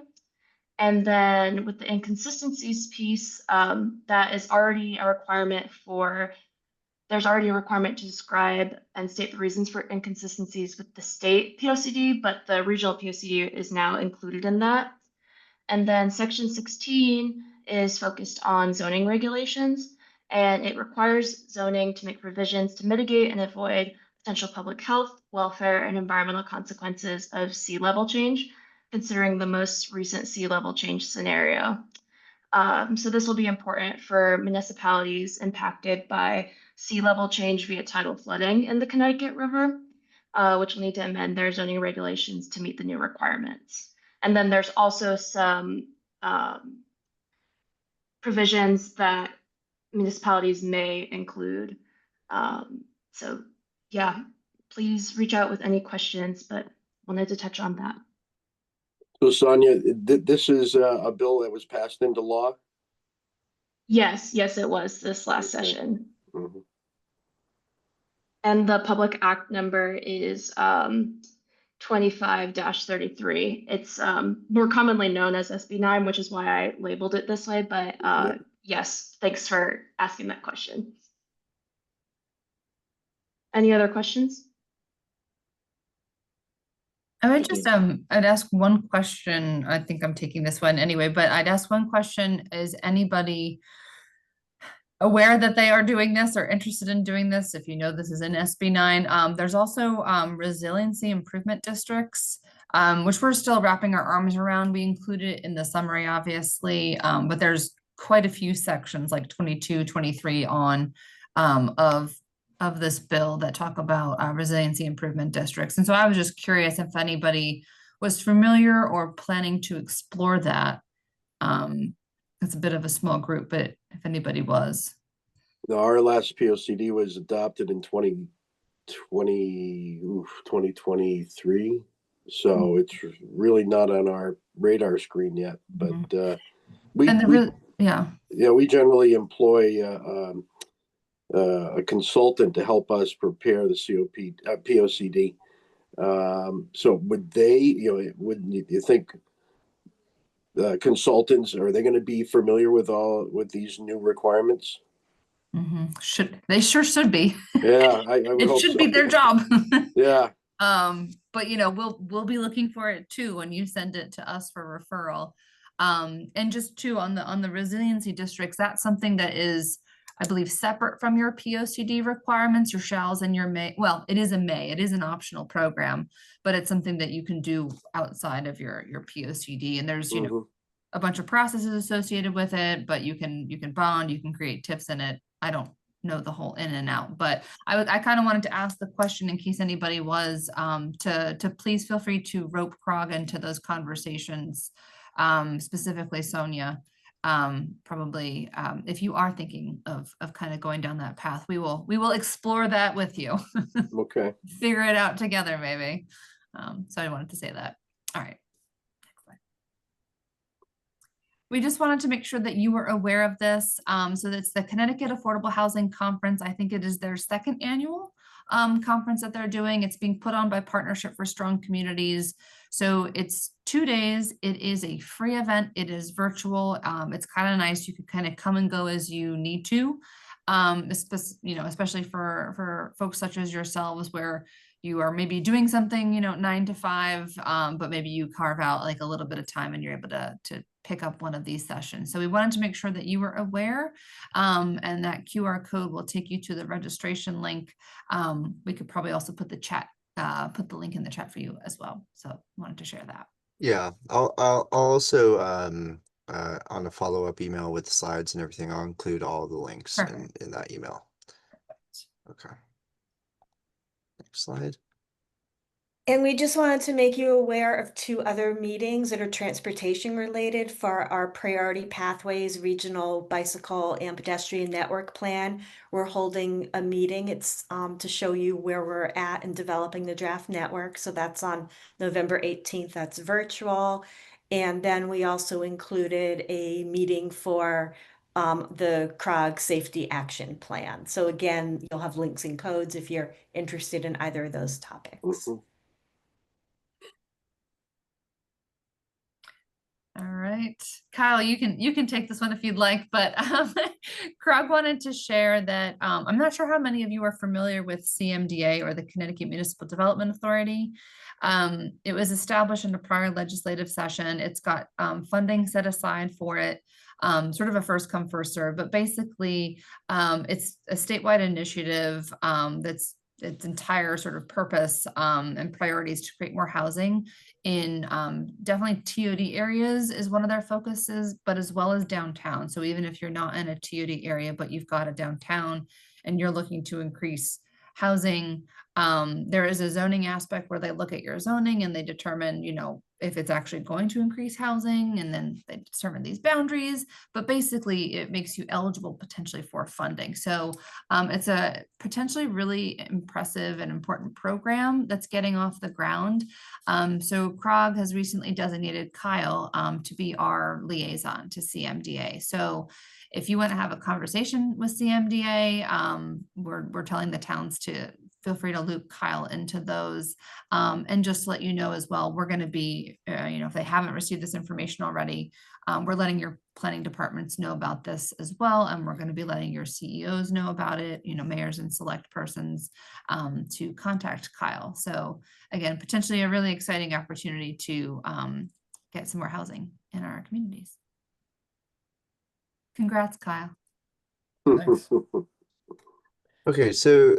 And then with the inconsistencies piece, that is already a requirement there's already a requirement to describe and state the reasons for inconsistencies with the state POCD, but the regional POCD is now included in that. And then section 16 is focused on zoning regulations, and it requires zoning to make provisions to mitigate and avoid potential public health, welfare, and environmental consequences of sea level change, considering the most recent sea level change scenario. So this will be important for municipalities impacted by sea level change via tidal flooding in the Connecticut River, which will need to amend their zoning regulations to meet the new requirements. And then there's also some provisions that municipalities may include. So yeah, please reach out with any questions, but wanted to touch on that.
So Sonia, this is a bill that was passed into law?
Yes, it was this last session.
Mm-hmm.
And the public act number is 25-33. It's more commonly known as SB9, which is why I labeled it this way. But yes, thanks for asking that question. Any other questions?
I would just I'd ask one question. I think I'm taking this one anyway, but I'd ask one question. Is anybody aware that they are doing this or interested in doing this? If you know this is in SB9, there's also resiliency improvement districts, which we're still wrapping our arms around. We included it in the summary, obviously, but there's quite a few sections like 22, 23 on of this bill that talk about resiliency improvement districts. And so I was just curious if anybody was familiar or planning to explore that. It's a bit of a small group, but if anybody was.
No, our last POCD was adopted in 2020, 2023. So it's really not on our radar screen yet, but
yeah.
we generally employ a consultant to help us prepare the POCD. So would they, would you think consultants, are they going to be familiar with these new requirements?
They sure should be.
Yeah, I would
It
hope
should
so.
be their job.
Yeah.
But we'll be looking for it too when you send it to us for referral. And just too on the resiliency districts, that's something that is, I believe, separate from your POCD requirements, your shalls and your may. Well, it is it is an optional program, but it's something that you can do outside of your POCD. And there's, a bunch of processes associated with it, but you can bond, you can create TIFs in it. I don't know the whole in and out, but I kind of wanted to ask the question in case anybody was to please feel free to rope CROG into those conversations, specifically Sonia. Probably if you are thinking of kind of going down that path, we will explore that with you.
Okay.
Figure it out together maybe. So I wanted to say that. All right. We just wanted to make sure that you were aware of this. So that's the Connecticut Affordable Housing Conference. I think it is their second annual conference that they're doing. It's being put on by Partnership for Strong Communities. So it's 2 days. It is a free event. It is virtual. It's kind of nice. You could kind of come and go as you need to, especially for folks such as yourselves where you are maybe doing something, 9 to 5, but maybe you carve out like a little bit of time and you're able to pick up one of these sessions. So we wanted to make sure that you were aware, and that QR code will take you to the registration link. We could probably also put the link in the chat for you as well. So wanted to share that.
Yeah, I'll also on a follow-up email with the slides and everything, I'll include all the links in that email. Okay. Next slide.
And we just wanted to make you aware of 2 other meetings that are transportation related for our Priority Pathways Regional Bicycle and Pedestrian Network Plan. We're holding a meeting. It's to show you where we're at in developing the draft network. So that's on November 18th. That's virtual. And then we also included a meeting for the CROG Safety Action Plan. So again, you'll have links and codes if you're interested in either of those topics.
All right, Kyle, you can take this one if you'd like, but CROG wanted to share that I'm not sure how many of you are familiar with CMDA or the Connecticut Municipal Development Authority. It was established in a prior legislative session. It's got funding set aside for it, sort of a first come first serve, but basically it's a statewide initiative that's its entire sort of purpose and priorities to create more housing in definitely TOD areas is one of their focuses, but as well as downtown. So even if you're not in a TOD area, but you've got a downtown and you're looking to increase housing, there is a zoning aspect where they look at your zoning and they determine, if it's actually going to increase housing, and then they determine these boundaries, but basically it makes you eligible potentially for funding. So it's a potentially really impressive and important program that's getting off the ground. So CROG has recently designated Kyle to be our liaison to CMDA. So if you want to have a conversation with CMDA, we're telling the towns to feel free to loop Kyle into those. And just to let you know as well, we're going to be, if they haven't received this information already, we're letting your planning departments know about this as well. And we're going to be letting your CEOs know about it, mayors and select persons to contact Kyle. So again, potentially a really exciting opportunity to get some more housing in our communities. Congrats, Kyle.
Thanks.
Okay, so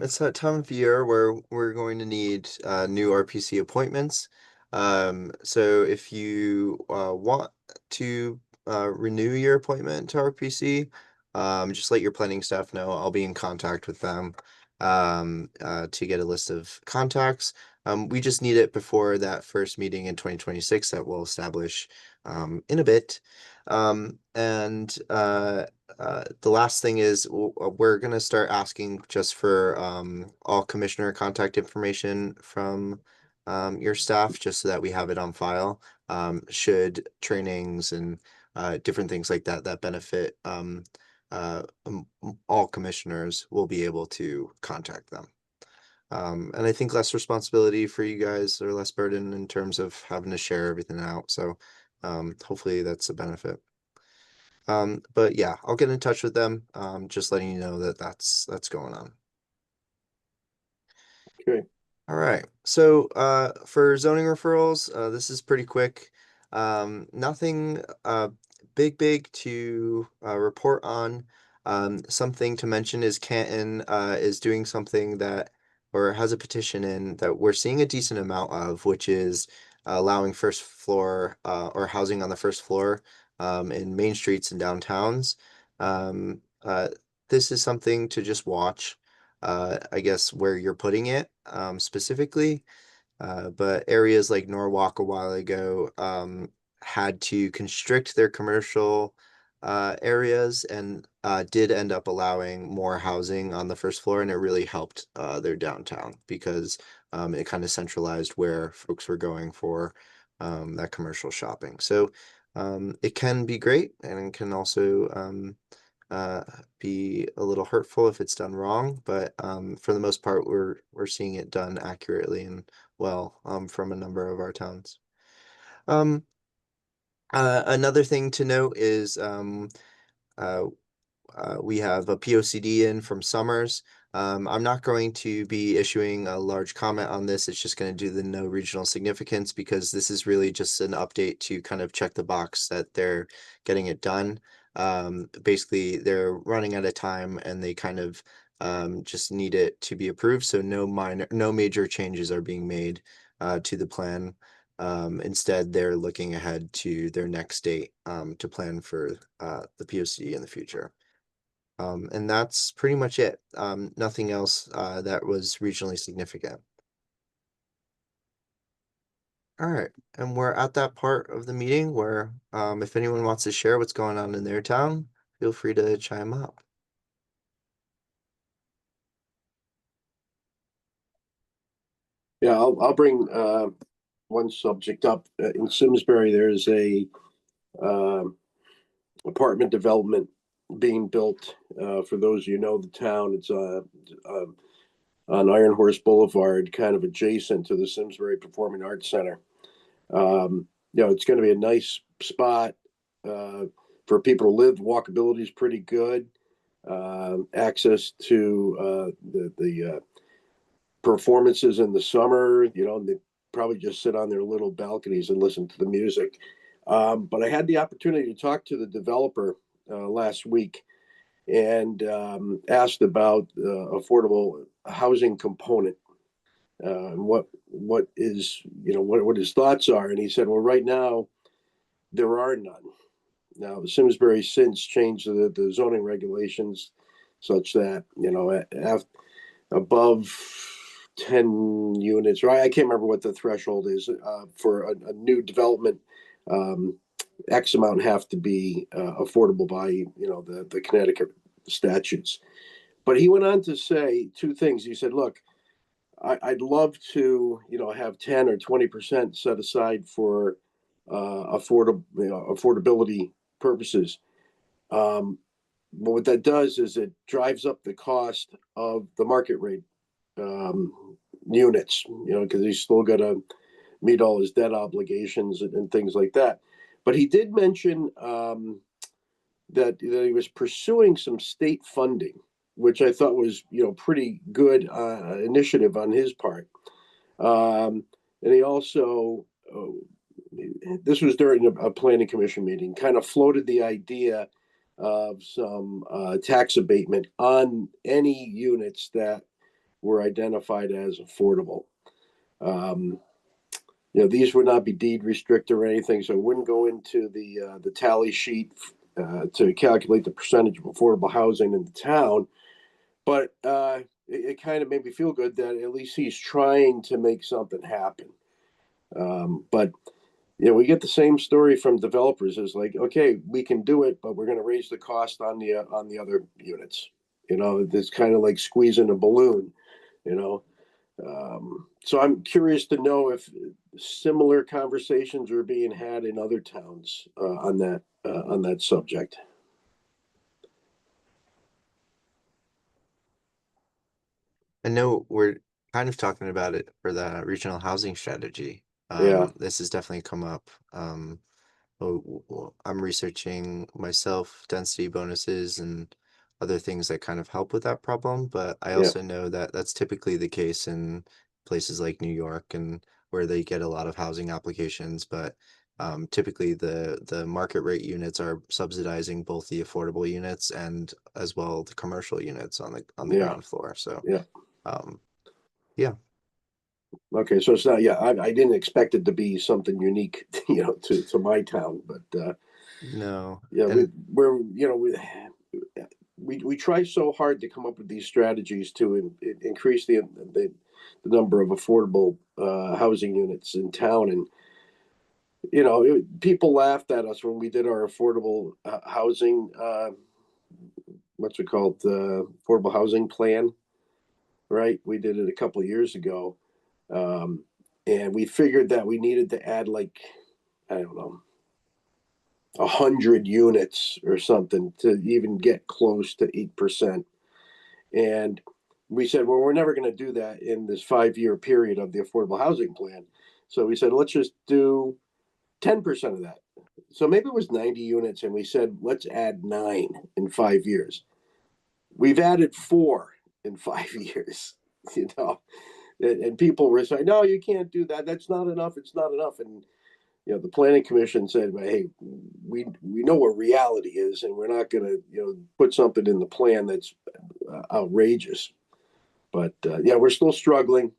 it's that time of year where we're going to need new RPC appointments. So if you want to renew your appointment to RPC, just let your planning staff know. I'll be in contact with them to get a list of contacts. We just need it before that first meeting in 2026 that we'll establish in a bit. The last thing is we're going to start asking just for all commissioner contact information from your staff, just so that we have it on file. Should trainings and different things like that benefit all commissioners, will be able to contact them. And I think less responsibility for you guys, or less burden in terms of having to share everything out. So hopefully that's a benefit. But yeah, I'll get in touch with them. Just letting you know that that's going on.
Okay.
All right. So for zoning referrals, this is pretty quick. Nothing big to report on. Something to mention is Canton is doing something that, or has a petition in that we're seeing a decent amount of, which is allowing first floor or housing on the first floor in main streets and downtowns. This is something to just watch. I guess where you're putting it specifically. But areas like Norwalk a while ago had to constrict their commercial areas, and did end up allowing more housing on the first floor, and it really helped their downtown, because it kind of centralized where folks were going for that commercial shopping. So it can be great, and it can also be a little hurtful if it's done wrong, but for the most part, we're seeing it done accurately and well from a number of our towns. Another thing to note is uh, we have a POCD in from Summers. I'm not going to be issuing a large comment on this. It's just going to do the no regional significance, because this is really just an update to kind of check the box that they're getting it done. Basically, they're running out of time, and they kind of just need it to be approved. So no major changes are being made to the plan. Instead, they're looking ahead to their next date to plan for the POCD in the future. And that's pretty much it. Nothing else that was regionally significant. All right, and we're at that part of the meeting where if anyone wants to share what's going on in their town, feel free to chime up.
Yeah, I'll bring one subject up. In Simsbury, there's a apartment development being built. For those of you know the town, it's on Iron Horse Boulevard, kind of adjacent to the Simsbury Performing Arts Center. It's going to be a nice spot for people to live. Walkability is pretty good. Access to the performances in the summer. They probably just sit on their little balconies and listen to the music. But I had the opportunity to talk to the developer last week, and asked about affordable housing component, and what his thoughts are. And he said, well, right now there are none. Now the Simsbury since changed the zoning regulations such that above 10 units, or I can't remember what the threshold is for a new development. X amount have to be affordable by the Connecticut statutes. But he went on to say two things. He said, "Look, I'd love to have 10 or 20% set aside for affordability purposes. But what that does is it drives up the cost of the market rate units. Because he's still got to meet all his debt obligations and things like that." But he did mention that he was pursuing some state funding, which I thought was pretty good initiative on his part. And he also, this was during a planning commission meeting, kind of floated the idea of some tax abatement on any units that were identified as affordable. These would not be deed restricted or anything, so it wouldn't go into the tally sheet to calculate the percentage of affordable housing in the town. But it kind of made me feel good that at least he's trying to make something happen. But we get the same story from developers. It's like, okay, we can do it, but we're going to raise the cost on the other units. It's kind of like squeezing a balloon. So I'm curious to know if similar conversations are being had in other towns on that subject.
I know we're kind of talking about it for the regional housing strategy.
Yeah.
This has definitely come up. I'm researching myself density bonuses and other things that kind of help with that problem, but I
Yeah.
also know that that's typically the case in places like New York and where they get a lot of housing applications, but typically the market rate units are subsidizing both the affordable units and as well the commercial units on the
Yeah.
ground floor. So
Yeah.
yeah.
Okay, so it's not. Yeah, I didn't expect it to be something unique, to my town, but
No.
yeah,
And
we try so hard to come up with these strategies to increase the number of affordable housing units in town, and people laughed at us when we did our affordable housing. What's it called? Affordable housing plan, right? We did it a couple of years ago. And we figured that we needed to add, like, I don't know, 100 units or something to even get close to 8%. And we said, well, we're never going to do that in this 5-year period of the affordable housing plan. So we said, let's just do 10% of that. So maybe it was 90 units. And we said, let's add 9 in 5 years. We've added 4 in 5 years, and people were saying, no, you can't do that. That's not enough. It's not enough. And, the planning commission said, well, hey, we know what reality is, and we're not going to, put something in the plan that's outrageous. But yeah, we're still struggling.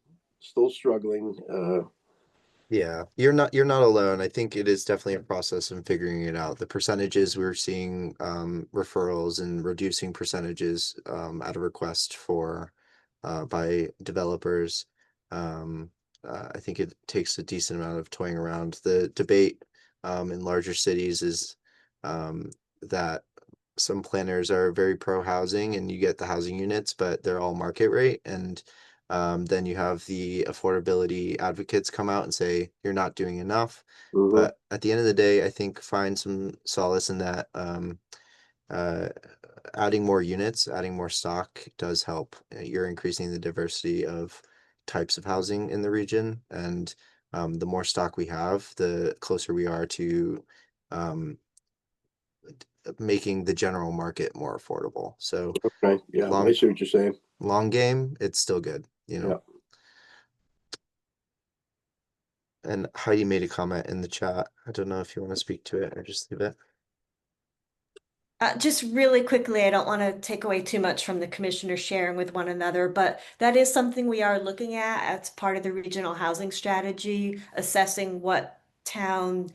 yeah, you're not alone. I think it is definitely a process in figuring it out. The percentages we're seeing referrals and reducing percentages at a request for by developers. I think it takes a decent amount of toying around. The debate in larger cities is that some planners are very pro housing and you get the housing units, but they're all market rate. And then you have the affordability advocates come out and say, you're not doing enough.
Mhm.
But at the end of the day, I think find some solace in that adding more units, adding more stock does help. You're increasing the diversity of types of housing in the region. And the more stock we have, the closer we are to making the general market more affordable. So
Okay. Yeah, I see what you're saying.
long game, it's still good,
Yeah.
And Heidi made a comment in the chat. I don't know if you want to speak to it or just leave it.
Just really quickly, I don't want to take away too much from the commissioner sharing with one another, but that is something we are looking at as part of the regional housing strategy, assessing what towns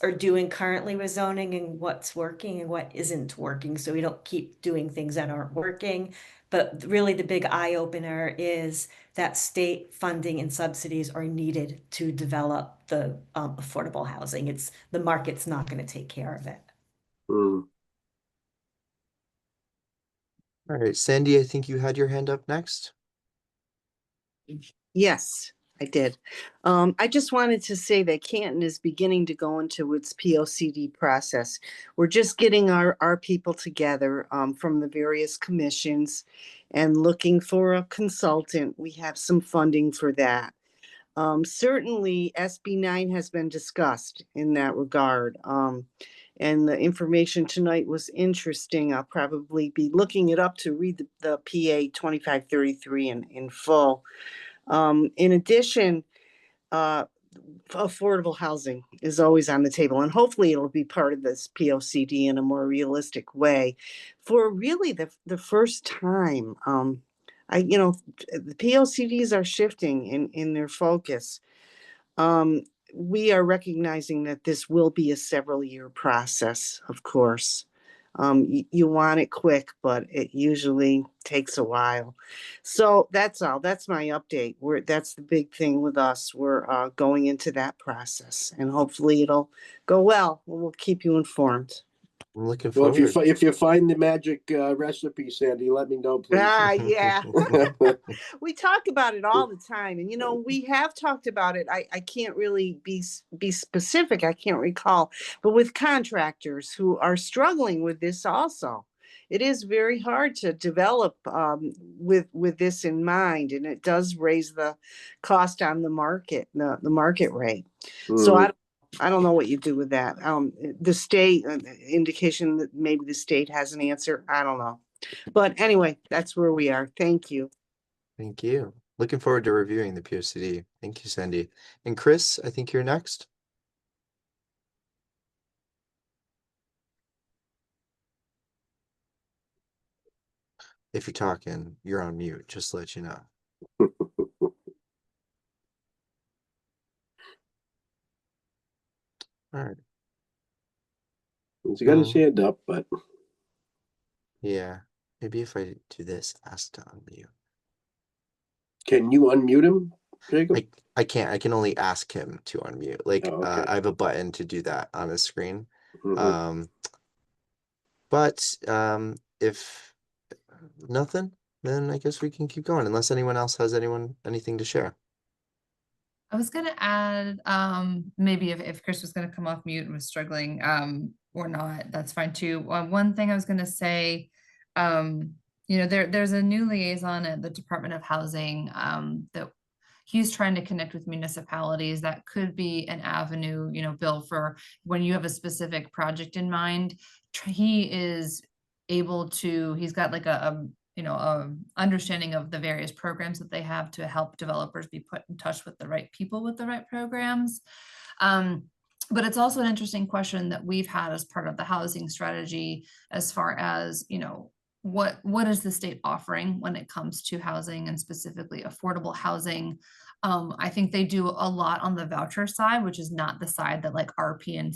are doing currently with zoning and what's working and what isn't working, so we don't keep doing things that aren't working. But really the big eye opener is that state funding and subsidies are needed to develop the affordable housing. It's the market's not going to take care of it.
Mm.
All right, Sandy, I think you had your hand up next.
Yes, I did. I just wanted to say that Canton is beginning to go into its POCD process. We're just getting our people together from the various commissions and looking for a consultant. We have some funding for that. Certainly, SB 9 has been discussed in that regard. And the information tonight was interesting. I'll probably be looking it up to read the PA 2533 in full. In addition, affordable housing is always on the table, and hopefully it'll be part of this POCD in a more realistic way. For really the first time, the POCDs are shifting in their focus. We are recognizing that this will be a several-year process, of course. You want it quick, but it usually takes a while. So that's all. That's my update. That's the big thing with us. We're going into that process, and hopefully it'll go well. We'll keep you informed.
I'm looking
Well,
forward.
if you find the magic recipe, Sandy, let me know, please.
Yeah. We talk about it all the time, and we have talked about it. I can't really be specific. I can't recall, but with contractors who are struggling with this also. It is very hard to develop with this in mind, and it does raise the cost on the market, the market rate. So I don't know what you do with that. The state indication that maybe the state has an answer. I don't know. But anyway, that's where we are. Thank you.
Thank you. Looking forward to reviewing the POCD. Thank you, Sandy. And Chris, I think you're next. If you're talking, you're on mute, just to let you know. All right.
He's got his hand up, but
Yeah. Maybe if I do this, ask to unmute.
can you unmute him, Jacob?
I can't. I can only ask him to unmute. Like,
Oh, okay.
I have a button to do that on the screen.
Mhm.
But if nothing, then I guess we can keep going unless anyone else has anything to share.
I was gonna add, maybe if Chris was gonna come off mute and was struggling, or not, that's fine too. One thing I was gonna say, there's a new liaison at the Department of Housing, that he's trying to connect with municipalities. That could be an avenue, Bill, for when you have a specific project in mind. He is able to, he's got like a understanding of the various programs that they have to help developers be put in touch with the right people with the right programs. But it's also an interesting question that we've had as part of the housing strategy, as far as, what is the state offering when it comes to housing, and specifically affordable housing? I think they do a lot on the voucher side, which is not the side that like RP and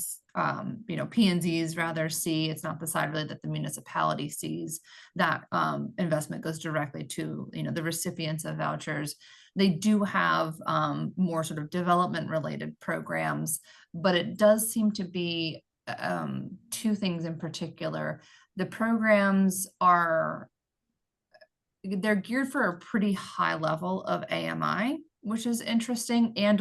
P&Zs rather see. It's not the side really that the municipality sees. That investment goes directly to the recipients of vouchers. They do have more sort of development related programs, but it does seem to be two things in particular. The programs they're geared for a pretty high level of AMI, which is interesting, and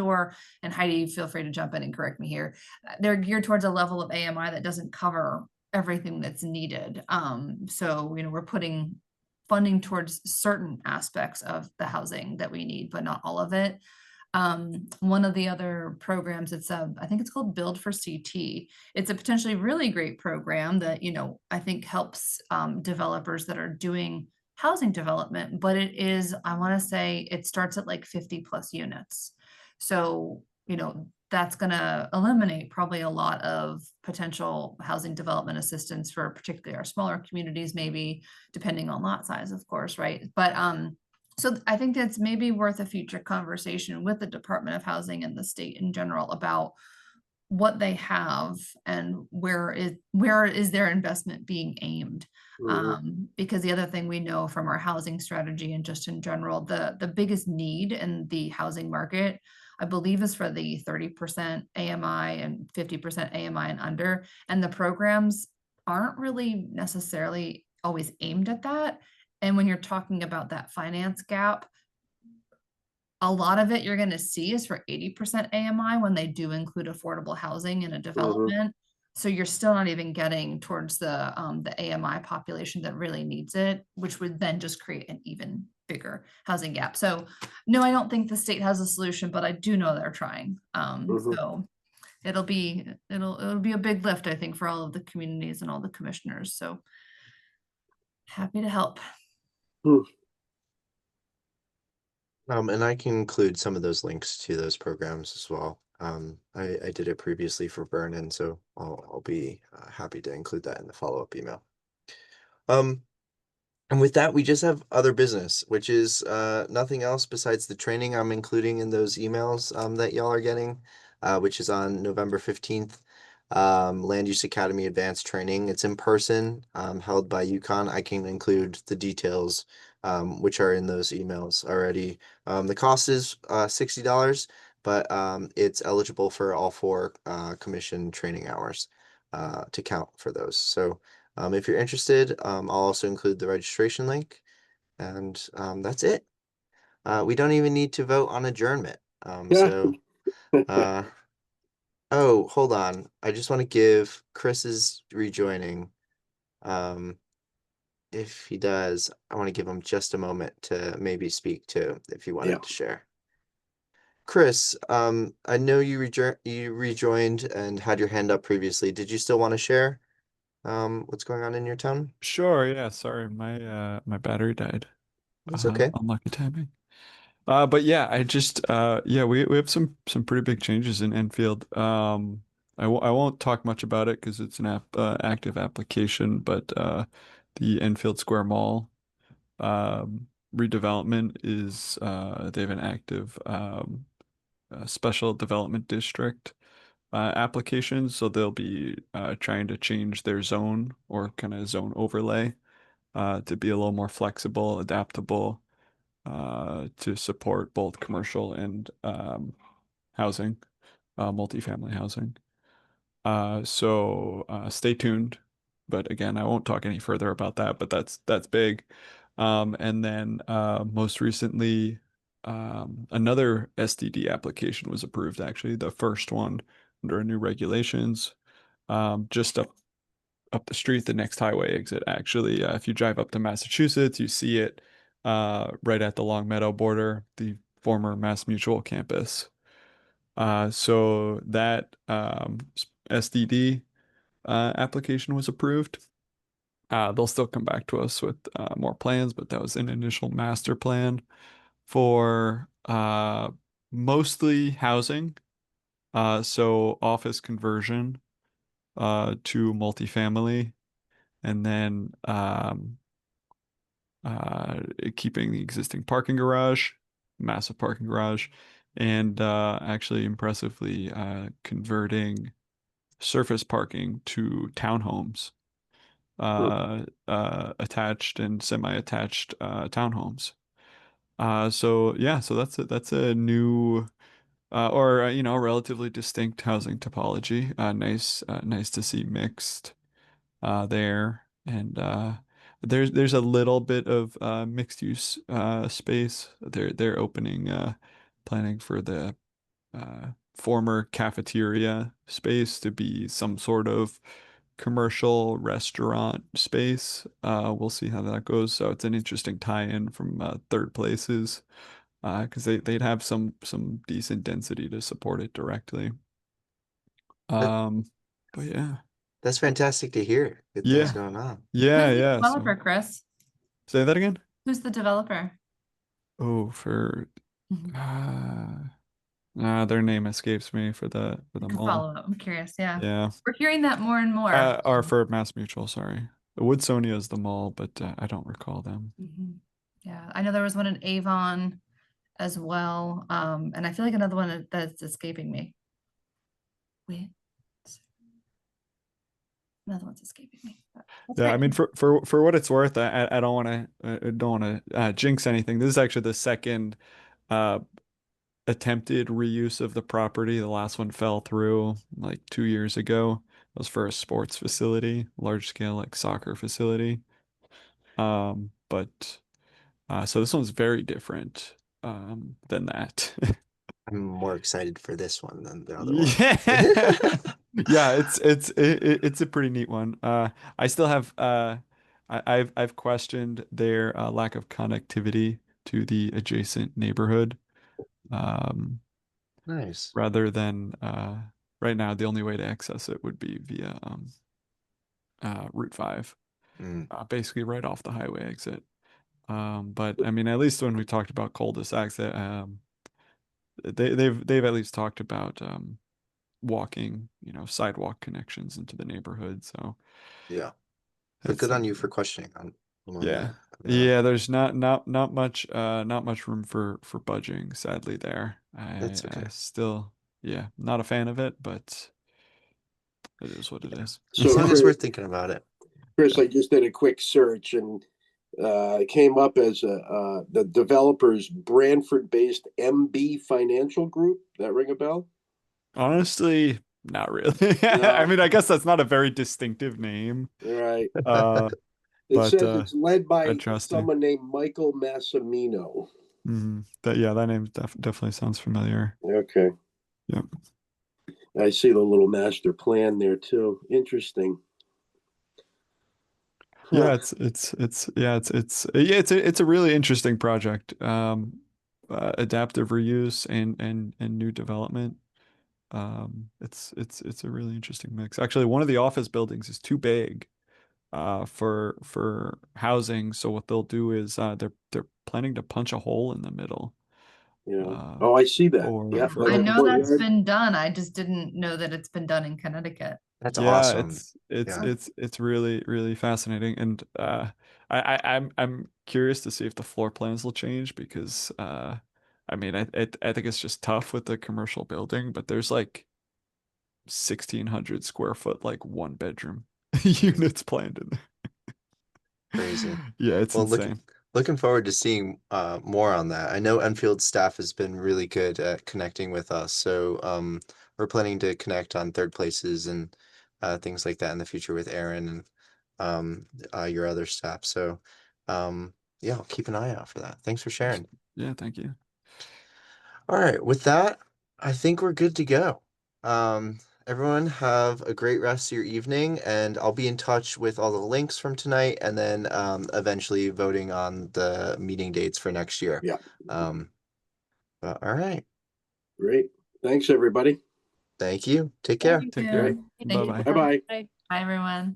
Heidi, feel free to jump in and correct me here. They're geared towards a level of AMI that doesn't cover everything that's needed. So, we're putting funding towards certain aspects of the housing that we need, but not all of it. One of the other programs, I think it's called Build for CT. It's a potentially really great program that, I think helps developers that are doing housing development, but it is, I want to say it starts at like 50 plus units. So, that's going to eliminate probably a lot of potential housing development assistance for particularly our smaller communities, maybe depending on lot size, of course, right? But so I think that's maybe worth a future conversation with the Department of Housing and the state in general about what they have and where is their investment being aimed. Because the other thing we know from our housing strategy and just in general, the biggest need in the housing market, I believe, is for the 30% AMI and 50% AMI and under, and the programs aren't really necessarily always aimed at that. And when you're talking about that finance gap, a lot of it you're going to see is for 80% AMI when they do include affordable housing in a development. So you're still not even getting towards the AMI population that really needs it, which would then just create an even bigger housing gap. So no, I don't think the state has a solution, but I do know they're trying. So it'll be a big lift, I think, for all of the communities and all the commissioners. So happy to help.
And I can include some of those links to those programs as well. I did it previously for Vernon, so I'll be happy to include that in the follow-up email. And with that, we just have other business, which is nothing else besides the training I'm including in those emails that y'all are getting, which is on November 15th. Land Use Academy Advanced Training. It's in person, held by UConn. I can include the details, which are in those emails already. The cost is $60, but it's eligible for all 4 commission training hours to count for those. So if you're interested, I'll also include the registration link, and that's it. We don't even need to vote on adjournment. So oh, hold on. I just want to give Chris is rejoining. Um, if he does, I want to give him just a moment to maybe speak to if he wanted
Yeah.
to share. Chris, I know you rejoined and had your hand up previously. Did you still want to share what's going on in your town?
Sure, yeah, sorry, my battery died.
That's okay.
Unlucky timing. But yeah, I just yeah, we have some pretty big changes in Enfield. I won't talk much about it because it's an active application, but the Enfield Square Mall redevelopment is they have an active special development district application, so they'll be trying to change their zone or kind of zone overlay to be a little more flexible, adaptable, to support both commercial and housing, multifamily housing. So stay tuned. But again, I won't talk any further about that, but that's big. And then most recently, another SDD application was approved, actually, the first one under new regulations, just up the street, the next highway exit. Actually, if you drive up to Massachusetts, you see it right at the Long Meadow border, the former Mass Mutual campus. So that SDD application was approved. They'll still come back to us with more plans, but that was an initial master plan for mostly housing. So office conversion to multifamily, and then keeping the existing parking garage, massive parking garage, and actually impressively converting surface parking to townhomes, attached and semi-attached townhomes. So yeah, so that's a new or relatively distinct housing topology. Nice to see mixed there, and there's a little bit of mixed use space. They're opening planning for the former cafeteria space to be some sort of commercial restaurant space. We'll see how that goes. So it's an interesting tie-in from third places because they'd have some decent density to support it directly.
That,
But yeah.
that's fantastic to hear. Good things
Yeah.
going on.
Yeah,
Who's the
yeah.
developer,
So
Chris?
say that again.
Who's the developer?
Oh, for
Mhm.
their name escapes me for
I
the
could
mall.
follow up. I'm curious. Yeah.
Yeah.
We're hearing that more and more.
Or for Mass Mutual, sorry. Woodsonia is the mall, but I don't recall them.
Mhm. Yeah, I know there was one in Avon as well. And I feel like another one that's escaping me. Wait. Another one's escaping me. That's
Yeah, I
great.
mean for what it's worth, I don't want to jinx anything. This is actually the second uh attempted reuse of the property. The last one fell through like 2 years ago. It was for a sports facility, large scale like soccer facility. But so this one's very different than that.
I'm more excited for this one than the other one.
Yeah. Yeah, it's a pretty neat one. I still have I've questioned their lack of connectivity to the adjacent neighborhood. Um,
Nice.
rather than right now the only way to access it would be via Route 5,
Mm,
basically right off the highway exit. But I mean, at least when we talked about cul-de-sacs, they've at least talked about walking, sidewalk connections into the neighborhood. So
yeah. So
that's
good on you for questioning on
yeah.
that.
Yeah, there's not much room for budging, sadly there.
That's
I
okay.
still, yeah, not a fan of it, but It is what it is.
So
As long as
Chris,
we're thinking about it.
I just did a quick search and it came up as the developers Brantford-based MB Financial Group. That ring a bell?
Honestly, not really.
No.
I mean, I guess that's not a very distinctive name.
Right.
Uh,
It
but
says it's led by
interesting.
someone named Michael Massimino.
That name definitely sounds familiar.
Okay.
Yep.
I see the little master plan there too. Interesting.
Yeah,
Huh.
it's a really interesting project. Adaptive reuse and new development. It's a really interesting mix. Actually, one of the office buildings is too big for housing. So what they'll do is they're planning to punch a hole in the middle.
Yeah. Oh, I see that. Yeah.
I
Like a
know that's
courtyard.
been done. I just didn't know that it's been done in Connecticut.
That's
Yeah,
awesome. Yeah.
it's really really fascinating, and I'm curious to see if the floor plans will change because I mean I think it's just tough with the commercial building, but there's like 1,600 square foot like one bedroom units planned in there.
Crazy.
Yeah, it's
Well,
insane.
looking forward to seeing more on that. I know Enfield's staff has been really good at connecting with us, so we're planning to connect on third places and things like that in the future with Aaron and your other staff. So yeah, I'll keep an eye out for that. Thanks for sharing.
Yeah, thank you.
All right, with that, I think we're good to go. Everyone have a great rest of your evening, and I'll be in touch with all the links from tonight and then eventually voting on the meeting dates for next year.
Yeah.
But all right.
Great. Thanks, everybody.
Thank you. Take care.
Thank
Take
you.
care.
Thank
Bye
you.
bye.
Bye-bye.
Bye.
Bye, everyone.